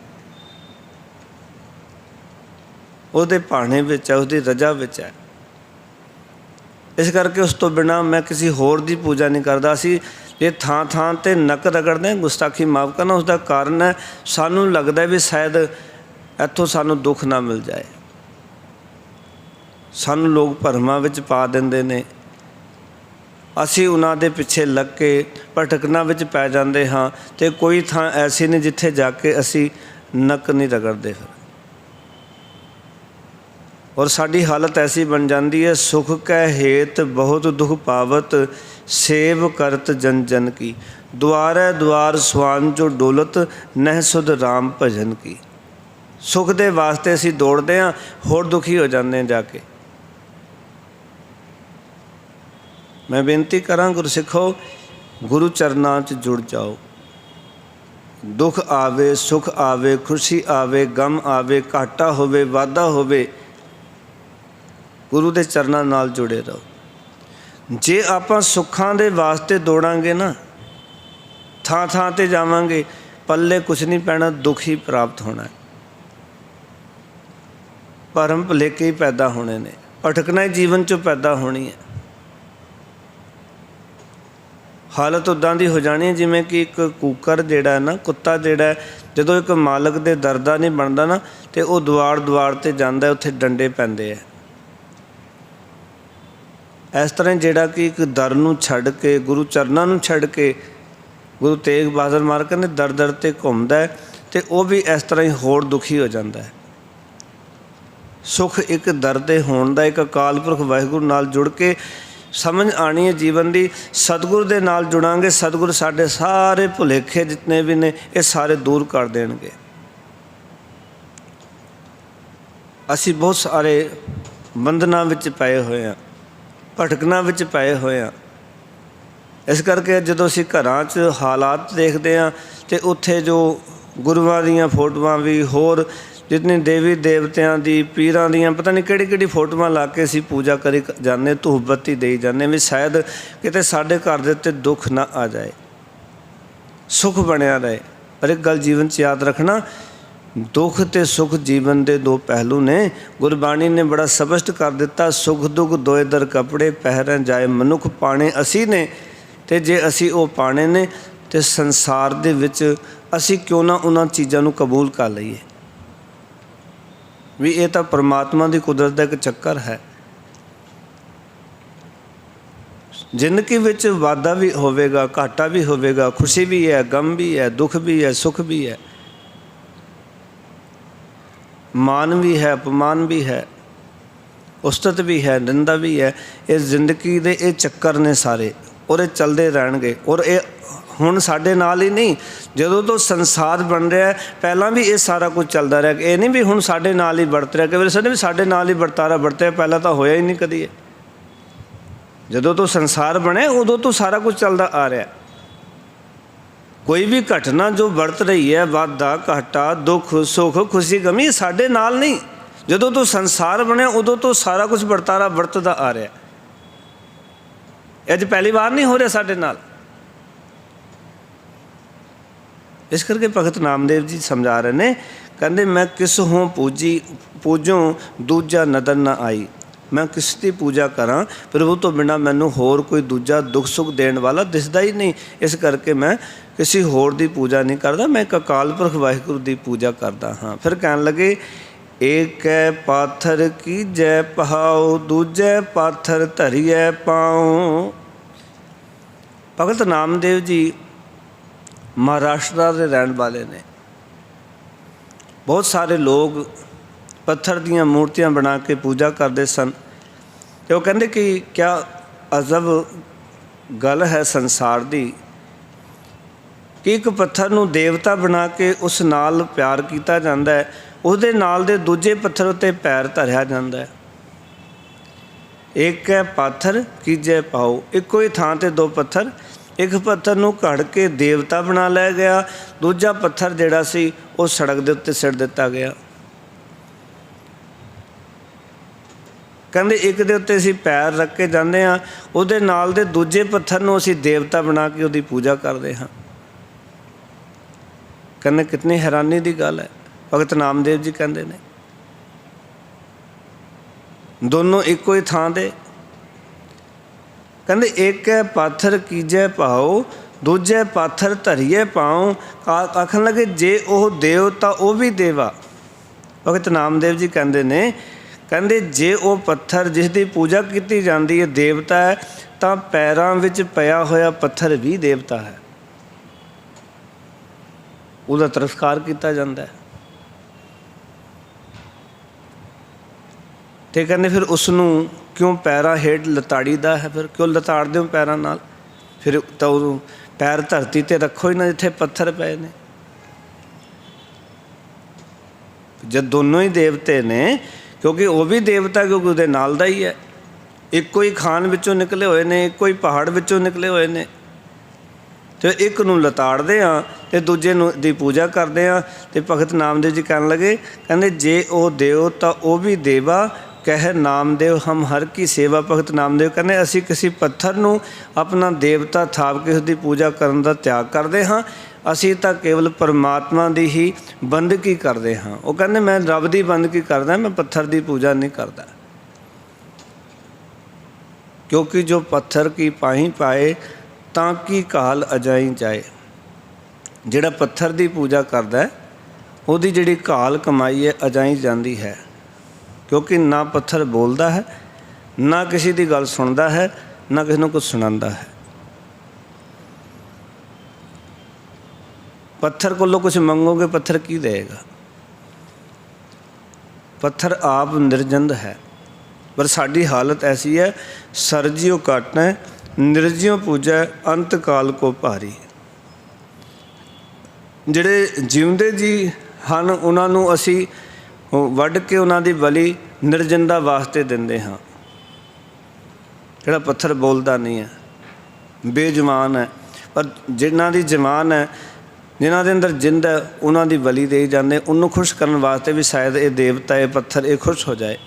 ਉਹਦੇ ਭਾਣੇ ਵਿੱਚ ਹੈ, ਉਸਦੀ ਰਜਾ ਵਿੱਚ ਹੈ। ਇਸ ਕਰਕੇ ਉਸ ਤੋਂ ਬਿਨਾਂ ਮੈਂ ਕਿਸੇ ਹੋਰ ਦੀ ਪੂਜਾ ਨਹੀਂ ਕਰਦਾ। ਅਸੀਂ ਇਹ ਥਾਂ ਥਾਂ 'ਤੇ ਨੱਕ ਰਗੜਦੇ, ਗੁਸਤਾਖੀ ਮਾਫ਼ ਕਰਨਾ, ਉਸਦਾ ਕਾਰਨ ਹੈ ਸਾਨੂੰ ਲੱਗਦਾ ਵੀ ਸ਼ਾਇਦ ਇੱਥੋਂ ਸਾਨੂੰ ਦੁੱਖ ਨਾ ਮਿਲ ਜਾਏ। ਸਾਨੂੰ ਲੋਕ ਭਰਮਾਂ ਵਿੱਚ ਪਾ ਦਿੰਦੇ ਨੇ, ਅਸੀਂ ਉਹਨਾਂ ਦੇ ਪਿੱਛੇ ਲੱਗ ਕੇ ਭਟਕਣਾ ਵਿੱਚ ਪੈ ਜਾਂਦੇ ਹਾਂ, ਅਤੇ ਕੋਈ ਥਾਂ ਐਸੀ ਨਹੀਂ ਜਿੱਥੇ ਜਾ ਕੇ ਅਸੀਂ ਨੱਕ ਨਹੀਂ ਰਗੜਦੇ ਫਿਰ। ਔਰ ਸਾਡੀ ਹਾਲਤ ਐਸੀ ਬਣ ਜਾਂਦੀ ਹੈ, ਸੁਖ ਕੈ ਹੇਤ ਬਹੁਤ ਦੁਖ ਪਾਵਤ, ਸੇਵ ਕਰਤ ਜਨ ਜਨ ਕੀ, ਦੁਆਰੈ ਦੁਆਰ ਸੁਆਨ ਜੋ ਡੋਲਤ, ਨਹਿ ਸੁਧ ਰਾਮ ਭਜਨ ਕੀ। ਸੁਖ ਦੇ ਵਾਸਤੇ ਅਸੀਂ ਦੌੜਦੇ ਹਾਂ, ਹੋਰ ਦੁਖੀ ਹੋ ਜਾਂਦੇ ਹਾਂ ਜਾ ਕੇ। ਮੈਂ ਬੇਨਤੀ ਕਰਾਂ ਗੁਰਸਿੱਖੋ, ਗੁਰੂ ਚਰਨਾਂ 'ਚ ਜੁੜ ਜਾਓ। ਦੁੱਖ ਆਵੇ ਸੁੱਖ ਆਵੇ, ਖੁਸ਼ੀ ਆਵੇ ਗਮ ਆਵੇ, ਘਾਟਾ ਹੋਵੇ ਵਾਧਾ ਹੋਵੇ, ਗੁਰੂ ਦੇ ਚਰਨਾਂ ਨਾਲ ਜੁੜੇ ਰਹੋ। ਜੇ ਆਪਾਂ ਸੁੱਖਾਂ ਦੇ ਵਾਸਤੇ ਦੌੜਾਂਗੇ ਨਾ, ਥਾਂ ਥਾਂ 'ਤੇ ਜਾਵਾਂਗੇ, ਪੱਲੇ ਕੁਛ ਨਹੀਂ ਪੈਣਾ, ਦੁੱਖ ਹੀ ਪ੍ਰਾਪਤ ਹੋਣਾ। ਭਰਮ ਭੁਲੇਖੇ ਹੀ ਪੈਦਾ ਹੋਣੇ ਨੇ, ਭਟਕਣਾ ਹੀ ਜੀਵਨ 'ਚੋਂ ਪੈਦਾ ਹੋਣੀ ਹੈ। ਹਾਲਤ ਉੱਦਾਂ ਦੀ ਹੋ ਜਾਣੀ ਹੈ ਜਿਵੇਂ ਕਿ ਇੱਕ ਕੂਕਰ ਜਿਹੜਾ ਨਾ, ਕੁੱਤਾ ਜਿਹੜਾ ਜਦੋਂ ਇੱਕ ਮਾਲਕ ਦੇ ਦਰ ਦਾ ਨਹੀਂ ਬਣਦਾ ਨਾ, ਅਤੇ ਉਹ ਦੁਆਰ ਦੁਆਰ 'ਤੇ ਜਾਂਦਾ, ਉੱਥੇ ਡੰਡੇ ਪੈਂਦੇ ਹੈ। ਇਸ ਤਰ੍ਹਾਂ ਜਿਹੜਾ ਕਿ ਇੱਕ ਦਰ ਨੂੰ ਛੱਡ ਕੇ, ਗੁਰੂ ਚਰਨਾਂ ਨੂੰ ਛੱਡ ਕੇ, ਗੁਰੂ ਤੇਗ ਬਹਾਦਰ ਮਹਾਰਾਜ ਕਹਿੰਦੇ ਦਰ ਦਰ 'ਤੇ ਘੁੰਮਦਾ ਹੈ, ਅਤੇ ਉਹ ਵੀ ਇਸ ਤਰ੍ਹਾਂ ਹੀ ਹੋਰ ਦੁਖੀ ਹੋ ਜਾਂਦਾ ਹੈ। ਸੁੱਖ ਇੱਕ ਦਰ ਦੇ ਹੋਣ ਦਾ, ਇੱਕ ਅਕਾਲ ਪੁਰਖ ਵਾਹਿਗੁਰੂ ਨਾਲ ਜੁੜ ਕੇ ਸਮਝ ਆਉਣੀ ਹੈ ਜੀਵਨ ਦੀ। ਸਤਿਗੁਰ ਦੇ ਨਾਲ ਜੁੜਾਂਗੇ, ਸਤਿਗੁਰ ਸਾਡੇ ਸਾਰੇ ਭੁਲੇਖੇ ਜਿਤਨੇ ਵੀ ਨੇ ਇਹ ਸਾਰੇ ਦੂਰ ਕਰ ਦੇਣਗੇ। ਅਸੀਂ ਬਹੁਤ ਸਾਰੇ ਬੰਧਨਾਂ ਵਿੱਚ ਪਏ ਹੋਏ ਹਾਂ, ਭਟਕਣਾ ਵਿੱਚ ਪਏ ਹੋਏ ਹਾਂ। ਇਸ ਕਰਕੇ ਜਦੋਂ ਅਸੀਂ ਘਰਾਂ 'ਚ ਹਾਲਾਤ ਦੇਖਦੇ ਹਾਂ, ਅਤੇ ਉੱਥੇ ਜੋ ਗੁਰੂਆਂ ਦੀਆਂ ਫੋਟੋਆਂ ਵੀ, ਹੋਰ ਜਿਤਨੇ ਦੇਵੀ ਦੇਵਤਿਆਂ ਦੀ, ਪੀਰਾਂ ਦੀਆਂ, ਪਤਾ ਨਹੀਂ ਕਿਹੜੀ ਕਿਹੜੀ ਫੋਟੋਆਂ ਲਾ ਕੇ ਅਸੀਂ ਪੂਜਾ ਕਰੀ ਜਾਂਦੇ, ਧੂਪ ਬੱਤੀ ਦੇਈ ਜਾਂਦੇ, ਵੀ ਸ਼ਾਇਦ ਕਿਤੇ ਸਾਡੇ ਘਰ ਦੇ ਉੱਤੇ ਦੁੱਖ ਨਾ ਆ ਜਾਏ, ਸੁੱਖ ਬਣਿਆ ਰਹੇ। ਪਰ ਇੱਕ ਗੱਲ ਜੀਵਨ 'ਚ ਯਾਦ ਰੱਖਣਾ, ਦੁੱਖ ਅਤੇ ਸੁੱਖ ਜੀਵਨ ਦੇ ਦੋ ਪਹਿਲੂ ਨੇ। ਗੁਰਬਾਣੀ ਨੇ ਬੜਾ ਸਪਸ਼ਟ ਕਰ ਦਿੱਤਾ, ਸੁੱਖ ਦੁੱਖ ਦੋਏ ਦਰ ਕੱਪੜੇ, ਪਹਿਰੈ ਜਾਏ ਮਨੁੱਖ, ਪਾਣੇ ਅਸੀਂ ਨੇ, ਅਤੇ ਜੇ ਅਸੀਂ ਉਹ ਪਾਣੇ ਨੇ ਅਤੇ ਸੰਸਾਰ ਦੇ ਵਿੱਚ ਅਸੀਂ ਕਿਉਂ ਨਾ ਉਹਨਾਂ ਚੀਜ਼ਾਂ ਨੂੰ ਕਬੂਲ ਕਰ ਲਈਏ, ਵੀ ਇਹ ਤਾਂ ਪਰਮਾਤਮਾ ਦੀ ਕੁਦਰਤ ਦਾ ਇੱਕ ਚੱਕਰ ਹੈ। ਜ਼ਿੰਦਗੀ ਵਿੱਚ ਵਾਧਾ ਵੀ ਹੋਵੇਗਾ, ਘਾਟਾ ਵੀ ਹੋਵੇਗਾ, ਖੁਸ਼ੀ ਵੀ ਹੈ, ਗਮ ਵੀ ਹੈ, ਦੁੱਖ ਵੀ ਹੈ, ਸੁੱਖ ਵੀ ਹੈ, ਮਾਨ ਵੀ ਹੈ, ਅਪਮਾਨ ਵੀ ਹੈ, ਉਸਤਤ ਵੀ ਹੈ, ਨਿੰਦਾ ਵੀ ਹੈ। ਇਹ ਜ਼ਿੰਦਗੀ ਦੇ ਇਹ ਚੱਕਰ ਨੇ ਸਾਰੇ, ਔਰ ਇਹ ਚੱਲਦੇ ਰਹਿਣਗੇ। ਔਰ ਇਹ ਹੁਣ ਸਾਡੇ ਨਾਲ ਹੀ ਨਹੀਂ, ਜਦੋਂ ਤੋਂ ਸੰਸਾਰ ਬਣ ਰਿਹਾ ਪਹਿਲਾਂ ਵੀ ਇਹ ਸਾਰਾ ਕੁਝ ਚੱਲਦਾ ਰਿਹਾ। ਇਹ ਨਹੀਂ ਵੀ ਹੁਣ ਸਾਡੇ ਨਾਲ ਹੀ ਵਰਤ ਰਿਹਾ, ਕਈ ਵਾਰ ਵੀ ਸਾਡੇ ਨਾਲ ਹੀ ਵਰਤਾਰਾ ਵਰਤਿਆ, ਪਹਿਲਾਂ ਤਾਂ ਹੋਇਆ ਹੀ ਨਹੀਂ ਕਦੀ। ਜਦੋਂ ਤੋਂ ਸੰਸਾਰ ਬਣਿਆ ਉਦੋਂ ਤੋਂ ਸਾਰਾ ਕੁਝ ਚੱਲਦਾ ਆ ਰਿਹਾ। ਕੋਈ ਵੀ ਘਟਨਾ ਜੋ ਵਰਤ ਰਹੀ ਹੈ, ਵਾਧਾ ਘਾਟਾ, ਦੁੱਖ ਸੁੱਖ, ਖੁਸ਼ੀ ਗਮੀ, ਸਾਡੇ ਨਾਲ ਨਹੀਂ, ਜਦੋਂ ਤੋਂ ਸੰਸਾਰ ਬਣਿਆ ਉਦੋਂ ਤੋਂ ਸਾਰਾ ਕੁਝ ਵਰਤਾਰਾ ਵਰਤਦਾ ਆ ਰਿਹਾ। ਅੱਜ ਪਹਿਲੀ ਵਾਰ ਨਹੀਂ ਹੋ ਰਿਹਾ ਸਾਡੇ ਨਾਲ। ਇਸ ਕਰਕੇ ਭਗਤ ਨਾਮਦੇਵ ਜੀ ਸਮਝਾ ਰਹੇ ਨੇ, ਕਹਿੰਦੇ ਮੈਂ ਕਿਸ ਹੋਂ ਪੂਜੋਂ ਦੂਜਾ ਨਦਰ ਨਾ ਆਈ। ਮੈਂ ਕਿਸ ਦੀ ਪੂਜਾ ਕਰਾਂ, ਪ੍ਰਭੂ ਤੋਂ ਬਿਨਾਂ ਮੈਨੂੰ ਹੋਰ ਕੋਈ ਦੂਜਾ ਦੁੱਖ ਸੁੱਖ ਦੇਣ ਵਾਲਾ ਦਿਸਦਾ ਹੀ ਨਹੀਂ। ਇਸ ਕਰਕੇ ਮੈਂ ਕਿਸੇ ਹੋਰ ਦੀ ਪੂਜਾ ਨਹੀਂ ਕਰਦਾ, ਮੈਂ ਇੱਕ ਅਕਾਲ ਪੁਰਖ ਵਾਹਿਗੁਰੂ ਦੀ ਪੂਜਾ ਕਰਦਾ ਹਾਂ। ਫਿਰ ਕਹਿਣ ਲੱਗੇ, ਏਕੈ ਪਾਥਰ ਕੀਜੈ ਪਹਾਉ, ਦੂਜੈ ਪਾਥਰ ਧਰਿਐ ਪਾਉ। ਭਗਤ ਨਾਮਦੇਵ ਜੀ ਮਹਾਰਾਸ਼ਟਰ ਦੇ ਰਹਿਣ ਵਾਲੇ ਨੇ। ਬਹੁਤ ਸਾਰੇ ਲੋਕ ਪੱਥਰ ਦੀਆਂ ਮੂਰਤੀਆਂ ਬਣਾ ਕੇ ਪੂਜਾ ਕਰਦੇ ਸਨ। ਅਤੇ ਉਹ ਕਹਿੰਦੇ ਕਿ ਕਿਆ ਅਜਬ ਗੱਲ ਹੈ ਸੰਸਾਰ ਦੀ ਕਿ ਇੱਕ ਪੱਥਰ ਨੂੰ ਦੇਵਤਾ ਬਣਾ ਕੇ ਉਸ ਨਾਲ ਪਿਆਰ ਕੀਤਾ ਜਾਂਦਾ ਹੈ, ਉਹਦੇ ਨਾਲ ਦੇ ਦੂਜੇ ਪੱਥਰ ਉੱਤੇ ਪੈਰ ਧਰਿਆ ਜਾਂਦਾ ਹੈ। ਇੱਕ ਹੈ ਪਾਥਰ ਕੀਜੈ ਪਾਉ, ਇੱਕੋ ਹੀ ਥਾਂ 'ਤੇ ਦੋ ਪੱਥਰ, ਇੱਕ ਪੱਥਰ ਨੂੰ ਘੜ ਕੇ ਦੇਵਤਾ ਬਣਾ ਲਿਆ ਗਿਆ, ਦੂਜਾ ਪੱਥਰ ਜਿਹੜਾ ਸੀ ਉਹ ਸੜਕ ਦੇ ਉੱਤੇ ਸਿੱਟ ਦਿੱਤਾ ਗਿਆ। ਕਹਿੰਦੇ ਇੱਕ ਦੇ ਉੱਤੇ ਅਸੀਂ ਪੈਰ ਰੱਖ ਕੇ ਜਾਂਦੇ ਹਾਂ, ਉਹਦੇ ਨਾਲ ਦੇ ਦੂਜੇ ਪੱਥਰ ਨੂੰ ਅਸੀਂ ਦੇਵਤਾ ਬਣਾ ਕੇ ਉਹਦੀ ਪੂਜਾ ਕਰਦੇ ਹਾਂ। ਕਹਿੰਦੇ ਕਿਤਨੀ ਹੈਰਾਨੀ ਦੀ ਗੱਲ ਹੈ। ਭਗਤ ਨਾਮਦੇਵ ਜੀ ਕਹਿੰਦੇ ਨੇ ਦੋਨੋਂ ਇੱਕੋ ਹੀ ਥਾਂ 'ਤੇ। ਕਹਿੰਦੇ ਇੱਕ ਹੈ ਪਾਥਰ ਕੀਜੈ ਪਾਉ, ਦੂਜੇ ਪਾਥਰ ਧਰਿਐ ਪਾਉ। ਆਖਣ ਲੱਗੇ ਜੇ ਉਹ ਦੇਵ ਤਾਂ ਉਹ ਵੀ ਦੇਵਾ। ਭਗਤ ਨਾਮਦੇਵ ਜੀ ਕਹਿੰਦੇ ਨੇ, ਕਹਿੰਦੇ ਜੇ ਉਹ ਪੱਥਰ ਜਿਸ ਦੀ ਪੂਜਾ ਕੀਤੀ ਜਾਂਦੀ ਹੈ ਦੇਵਤਾ ਹੈ, ਤਾਂ ਪੈਰਾਂ ਵਿੱਚ ਪਿਆ ਹੋਇਆ ਪੱਥਰ ਵੀ ਦੇਵਤਾ ਹੈ, ਉਹਦਾ ਤਿਰਸਕਾਰ ਕੀਤਾ ਜਾਂਦਾ ਹੈ। ਅਤੇ ਕਹਿੰਦੇ ਫਿਰ ਉਸ ਨੂੰ ਕਿਉਂ ਪੈਰਾਂ ਹੇਠ ਲਤਾੜੀਦਾ ਹੈ? ਫਿਰ ਕਿਉਂ ਲਤਾੜਦੇ ਹੋ ਪੈਰਾਂ ਨਾਲ? ਫਿਰ ਤਾਂ ਉਹ ਪੈਰ ਧਰਤੀ 'ਤੇ ਰੱਖੋ ਹੀ ਨਾ ਜਿੱਥੇ ਪੱਥਰ ਪਏ ਨੇ। ਜਦ ਦੋਨੋਂ ਹੀ ਦੇਵਤੇ ਨੇ, ਕਿਉਂਕਿ ਉਹ ਵੀ ਦੇਵਤਾ ਕਿਉਂਕਿ ਉਹਦੇ ਨਾਲ ਦਾ ਹੀ ਹੈ, ਇੱਕੋ ਹੀ ਖਾਨ ਵਿੱਚੋਂ ਨਿਕਲੇ ਹੋਏ ਨੇ, ਇੱਕੋ ਹੀ ਪਹਾੜ ਵਿੱਚੋਂ ਨਿਕਲੇ ਹੋਏ ਨੇ, ਅਤੇ ਇੱਕ ਨੂੰ ਲਤਾੜਦੇ ਹਾਂ ਅਤੇ ਦੂਜੇ ਨੂੰ ਦੀ ਪੂਜਾ ਕਰਦੇ ਹਾਂ। ਅਤੇ ਭਗਤ ਨਾਮਦੇਵ ਜੀ ਕਹਿਣ ਲੱਗੇ, ਕਹਿੰਦੇ ਜੇ ਉਹ ਦੇਵ ਤਾਂ ਉਹ ਵੀ ਦੇਵਾ, ਕਹਿ ਨਾਮਦੇਵ ਹਮ ਹਰ ਕੀ ਸੇਵਾ। ਭਗਤ ਨਾਮਦੇਵ ਕਹਿੰਦੇ ਅਸੀਂ ਕਿਸੇ ਪੱਥਰ ਨੂੰ ਆਪਣਾ ਦੇਵਤਾ ਥਾਪ ਕੇ ਉਸਦੀ ਪੂਜਾ ਕਰਨ ਦਾ ਤਿਆਗ ਕਰਦੇ ਹਾਂ, ਅਸੀਂ ਤਾਂ ਕੇਵਲ ਪਰਮਾਤਮਾ ਦੀ ਹੀ ਬੰਦਗੀ ਕਰਦੇ ਹਾਂ। ਉਹ ਕਹਿੰਦੇ ਮੈਂ ਰੱਬ ਦੀ ਬੰਦਗੀ ਕਰਦਾ, ਮੈਂ ਪੱਥਰ ਦੀ ਪੂਜਾ ਨਹੀਂ ਕਰਦਾ। ਕਿਉਂਕਿ ਜੋ ਪੱਥਰ ਕੀ ਪਾਹੀ ਪਾਏ, ਤਾਂ ਕੀ ਕਾਲ ਅਜਾਈ ਜਾਏ। ਜਿਹੜਾ ਪੱਥਰ ਦੀ ਪੂਜਾ ਕਰਦਾ ਉਹਦੀ ਜਿਹੜੀ ਕਾਲ ਕਮਾਈ ਹੈ ਅਜਾਈ ਜਾਂਦੀ ਹੈ, ਕਿਉਂਕਿ ਨਾ ਪੱਥਰ ਬੋਲਦਾ ਹੈ, ਨਾ ਕਿਸੇ ਦੀ ਗੱਲ ਸੁਣਦਾ ਹੈ, ਨਾ ਕਿਸੇ ਨੂੰ ਕੁਝ ਸੁਣਾਉਂਦਾ ਹੈ। ਪੱਥਰ ਕੋਲੋਂ ਕੁਝ ਮੰਗੋਗੇ, ਪੱਥਰ ਕੀ ਦੇਗਾ? ਪੱਥਰ ਆਪ ਨਿਰਜੰਦ ਹੈ। ਪਰ ਸਾਡੀ ਹਾਲਤ ਐਸੀ ਹੈ, ਸਰਜਿਓ ਕਾਟਣਾ ਨਿਰਜਿਓ ਪੂਜਾ ਅੰਤ ਕਾਲ ਕੋ ਭਾਰੀ। ਜਿਹੜੇ ਜਿਉਂਦੇ ਜੀ ਹਨ ਉਹਨਾਂ ਨੂੰ ਅਸੀਂ ਵੱਢ ਕੇ ਉਹਨਾਂ ਦੀ ਬਲੀ ਨਿਰਜੰਦਾ ਵਾਸਤੇ ਦਿੰਦੇ ਹਾਂ। ਜਿਹੜਾ ਪੱਥਰ ਬੋਲਦਾ ਨਹੀਂ ਹੈ, ਬੇਜ਼ੁਬਾਨ ਹੈ, ਪਰ ਜਿਨ੍ਹਾਂ ਦੀ ਜ਼ੁਬਾਨ ਹੈ, ਜਿਨ੍ਹਾਂ ਦੇ ਅੰਦਰ ਜਿੰਦ ਹੈ, ਉਹਨਾਂ ਦੀ ਬਲੀ ਦੇ ਜਾਂਦੇ, ਉਹਨੂੰ ਖੁਸ਼ ਕਰਨ ਵਾਸਤੇ ਵੀ ਸ਼ਾਇਦ ਇਹ ਦੇਵਤਾ, ਇਹ ਪੱਥਰ ਇਹ ਖੁਸ਼ ਹੋ ਜਾਏ।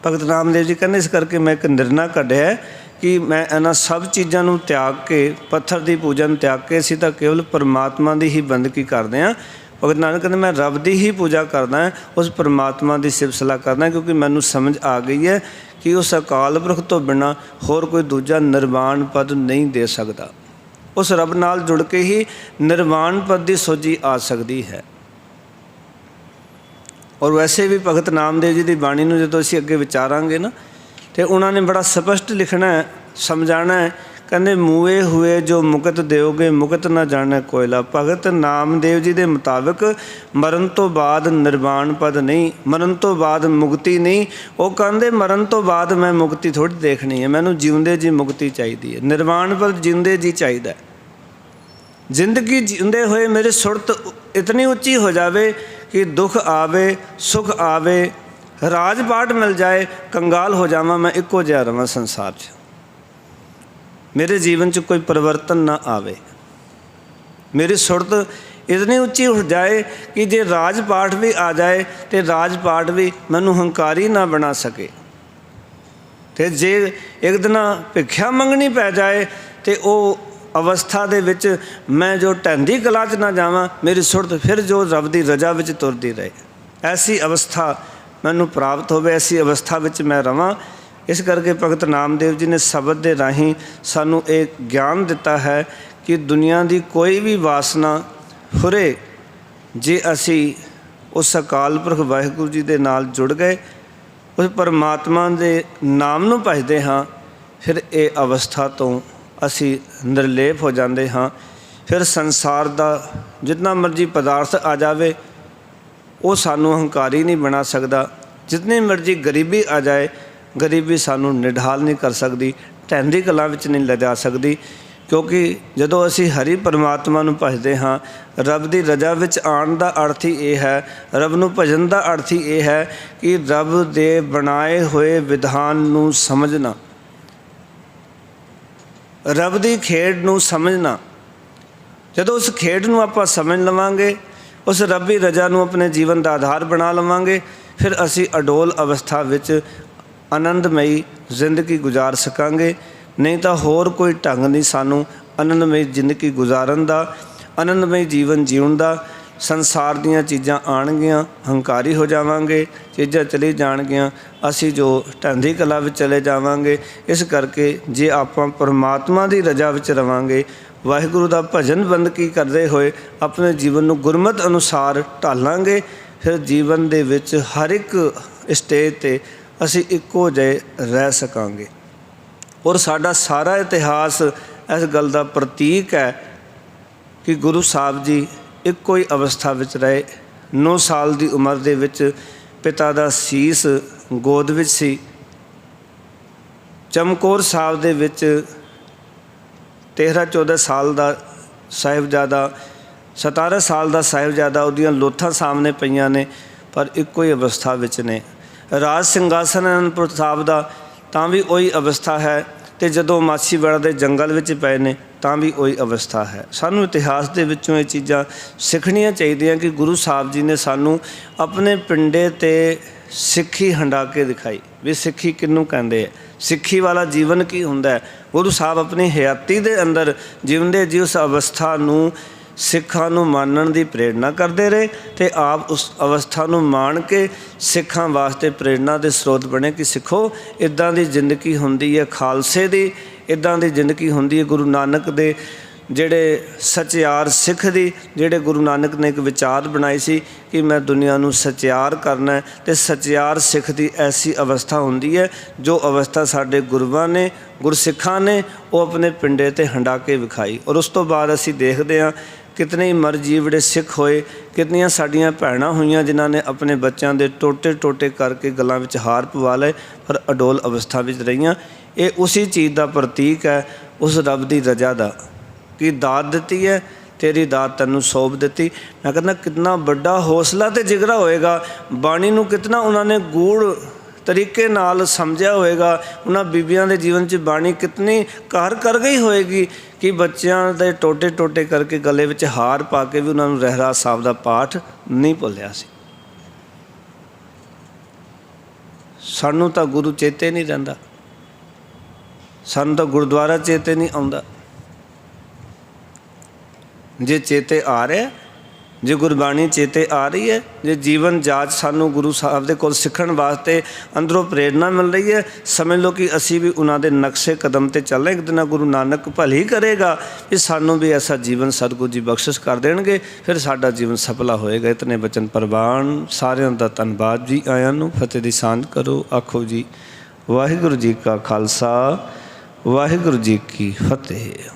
ਭਗਤ ਨਾਮਦੇਵ ਜੀ ਕਹਿੰਦੇ ਇਸ ਕਰਕੇ ਮੈਂ ਇੱਕ ਨਿਰਣਾ ਕੱਢਿਆ ਕਿ ਮੈਂ ਇਹਨਾਂ ਸਭ ਚੀਜ਼ਾਂ ਨੂੰ ਤਿਆਗ ਕੇ, ਪੱਥਰ ਦੀ ਪੂਜਾ ਨੂੰ ਤਿਆਗ ਕੇ ਅਸੀਂ ਤਾਂ ਕੇਵਲ ਪਰਮਾਤਮਾ ਦੀ ਹੀ ਬੰਦਗੀ ਕਰਦੇ ਹਾਂ। ਭਗਤ ਨਾਨਕ ਕਹਿੰਦੇ ਮੈਂ ਰੱਬ ਦੀ ਹੀ ਪੂਜਾ ਕਰਦਾ, ਉਸ ਪਰਮਾਤਮਾ ਦੀ ਸਿਫਤ ਸਲਾਹ ਕਰਦਾ, ਕਿਉਂਕਿ ਮੈਨੂੰ ਸਮਝ ਆ ਗਈ ਹੈ ਕਿ ਉਸ ਅਕਾਲ ਪੁਰਖ ਤੋਂ ਬਿਨਾਂ ਹੋਰ ਕੋਈ ਦੂਜਾ ਨਿਰਵਾਣ ਪਦ ਨਹੀਂ ਦੇ ਸਕਦਾ। ਉਸ ਰੱਬ ਨਾਲ ਜੁੜ ਕੇ ਹੀ ਨਿਰਵਾਣ ਪਦ ਦੀ ਸੋਝੀ ਆ ਸਕਦੀ ਹੈ। ਔਰ ਵੈਸੇ ਵੀ ਭਗਤ ਨਾਮਦੇਵ ਜੀ ਦੀ ਬਾਣੀ ਨੂੰ ਜਦੋਂ ਅਸੀਂ ਅੱਗੇ ਵਿਚਾਰਾਂਗੇ ਨਾ, ਅਤੇ ਉਹਨਾਂ ਨੇ ਬੜਾ ਸਪਸ਼ਟ ਲਿਖਣਾ ਹੈ, ਸਮਝਾਉਣਾ ਹੈ। ਕਹਿੰਦੇ ਮੂਏ ਹੋਏ ਜੋ ਮੁਕਤ ਦਿਓਗੇ, ਮੁਕਤ ਨਾ ਜਾਣੇ ਕੋਇਲਾ। ਭਗਤ ਨਾਮਦੇਵ ਜੀ ਦੇ ਮੁਤਾਬਿਕ ਮਰਨ ਤੋਂ ਬਾਅਦ ਨਿਰਵਾਣ ਪਦ ਨਹੀਂ, ਮਰਨ ਤੋਂ ਬਾਅਦ ਮੁਕਤੀ ਨਹੀਂ। ਉਹ ਕਹਿੰਦੇ ਮਰਨ ਤੋਂ ਬਾਅਦ ਮੈਂ ਮੁਕਤੀ ਥੋੜ੍ਹੀ ਦੇਖਣੀ ਹੈ, ਮੈਨੂੰ ਜਿਉਂਦੇ ਜੀ ਮੁਕਤੀ ਚਾਹੀਦੀ ਹੈ। ਨਿਰਵਾਣ ਪਦ ਜਿਉਂਦੇ ਜੀ ਚਾਹੀਦਾ। ਜ਼ਿੰਦਗੀ ਜਿਉਂਦੇ ਹੋਏ ਮੇਰੀ ਸੁਰਤ ਇਤਨੀ ਉੱਚੀ ਹੋ ਜਾਵੇ ਕਿ ਦੁੱਖ ਆਵੇ, ਸੁੱਖ ਆਵੇ, ਰਾਜ ਪਾਟ ਮਿਲ ਜਾਏ, ਕੰਗਾਲ ਹੋ ਜਾਵਾਂ, ਮੈਂ ਇੱਕੋ ਜਿਹਾ ਰਵਾਂ ਸੰਸਾਰ 'ਚ, ਮੇਰੇ ਜੀਵਨ 'ਚ ਕੋਈ ਪਰਿਵਰਤਨ ਨਾ ਆਵੇ। ਮੇਰੀ ਸੁਰਤ इतनी उच्ची उठ जाए कि जे राज पाठ भी आ जाए तो राज पाठ भी मैनू हंकारी ना बना सके। तो जे एक दिन भिख्या मंगनी पै जाए तो वह अवस्था दे विच मैं जो ढहंदी कला च ना जावां, मेरी सुरत फिर जो रब दी रजा विच तुरदी रहे। ऐसी अवस्था मैनू प्राप्त होवे, ऐसी अवस्था विच मैं रवां। इस करके भगत नामदेव जी ने शब्द के राही सानू एक ज्ञान दिता है कि दुनिया की कोई भी वासना फुरे जे असी उस अकाल पुरख वाहिगुरू जी के नाल जुड़ गए, उस परमात्मा के नाम नू भजदे हाँ, फिर ये अवस्था तो असी निर्लेप हो जाते हाँ। फिर संसार का जितना मर्जी पदार्थ आ जाए वो सानू हंकारी नहीं बना सकता। जितनी मर्जी गरीबी आ जाए, गरीबी सानू निढाल नहीं कर सकती, ढहंदी कला विच नहीं ले जा सकती। क्योंकि जदों असी हरि परमात्मा नू भजदे हाँ, रब की रजा विच आण दा अर्थ ही ये है, रब नू भजन दा अर्थ ही ये है कि रब दे बनाए हुए विधान नू समझना, रब की खेड नू समझना। जदों उस खेड नू आपां समझ लवांगे, उस रबी रजा नू अपने जीवन का आधार बना लवांगे, फिर असी अडोल अवस्था विच आनंदमयी जिंदगी गुजार सकांगे। नहीं तो होर कोई ढंग नहीं सानू आनंदमयी जिंदगी गुजारन दा, आनंदमयी जीवन जीवन दा। संसार दीयां चीज़ां आणगियां, हंकारी हो जावांगे, चीज़ां चली जाणगियां, असी जो ढहंदी कला विच चले जावांगे। इस करके जे आपां परमात्मा की रजा विच रवांगे, वाहिगुरू दा भजन बंदगी करते हुए अपने जीवन नू गुरमत अनुसार ढालांगे, फिर जीवन दे विच हर एक स्टेज ते असी इक्को जिहे रह सकांगे। और साडा सारा इतिहास इस गल का प्रतीक है कि गुरु साहब जी इक्को ही अवस्था विच रहे। 9 साल की उम्र दे विच पिता का सीस गोद विच सी। चमकौर साहब दे विच 13-14 साल का साहिबजादा, 17 साल का साहिबजादा, उहदियां लोथां सामने पईयां ने, पर इक्को ही अवस्था विच ने। राज सिंघासन अनंदपुर साहब का तां भी वही अवस्था है, तो जदों माछीवाड़ा के जंगल विच पए ने तां भी वही अवस्था है। सानू इतिहास के विचों ये चीज़ां सीखणियां चाहिए कि गुरु साहब जी ने सानू अपने पिंडे ते सिक्खी हंडा के दिखाई भी सिक्खी किनू कहते हैं, सिक्खी वाला जीवन की हुंदा है। गुरु साहब अपनी हयाती दे अंदर जीवंदे जी उस अवस्था नू सिखां नू मानण दी प्रेरणा करते रहे, तो आप उस अवस्था नू मान के सिखां वास्ते प्रेरणा के स्रोत बने कि सिखो इदां दी जिंदगी हुंदी है खालसे दी, इदां दी जिंदगी हुंदी है गुरु नानक दे जेड़े सचियार सिख दी, जेड़े गुरु नानक ने एक विचार बनाई सी कि मैं दुनिया नू सचियार करना है, तो सचियार सिख दी ऐसी अवस्था हुंदी है जो अवस्था साडे गुरुआं ने गुरसिखां ने वो अपने पिंडे ते हंडा के विखाई। और उस तो बाद असी देखते हाँ कितने ही मरजीवड़े सिख होए, कितनियां साड़ियां भैणां होईयां जिन्हां ने अपने बच्चों के टोटे टोटे करके गलों में हार पवा लए, पर अडोल अवस्था में रहीआं। ये उसी चीज़ का प्रतीक है, उस रब की रजा का कि दात दी है, तेरी दात तैनूं सौंप दी। मैं कहना कितना बड़ा हौसला तो जिगरा होएगा, बाणी नूं कितना उन्होंने गूढ़ तरीके नाल समझा होएगा, उन्होंने बीबियां दे जीवन च बाणी कितनी कार कर गई होएगी कि बच्चों के टोटे टोटे करके गले में हार पा के भी उन्होंने रहरास साहब का पाठ नहीं भुलिया सी। सानू तो गुरु चेते नहीं रहिंदा, सानू तो गुरुद्वारा चेते नहीं आउंदा। जे चेते आ रहा, जे गुरबाणी चेते आ रही है, जे जीवन जाच सानू गुरु साहब दे कोल सीखण वास्ते अंदरों प्रेरणा मिल रही है, समझ लो कि असी भी उन्होंने नक्शे कदम ते चल रहे। एक दिन गुरु नानक भली करेगा कि सानू भी ऐसा जीवन सतगुरु जी बख्शिश कर देंगे, फिर साडा जीवन सफला होएगा। इतने बचन प्रवान, सारिਆਂ ਦਾ ਧੰਨਵਾਦ जी। आया नूं फतेह दी सांझ करो। आखो जी वाहिगुरू जी का खालसा, वाहिगुरू जी की फतेह।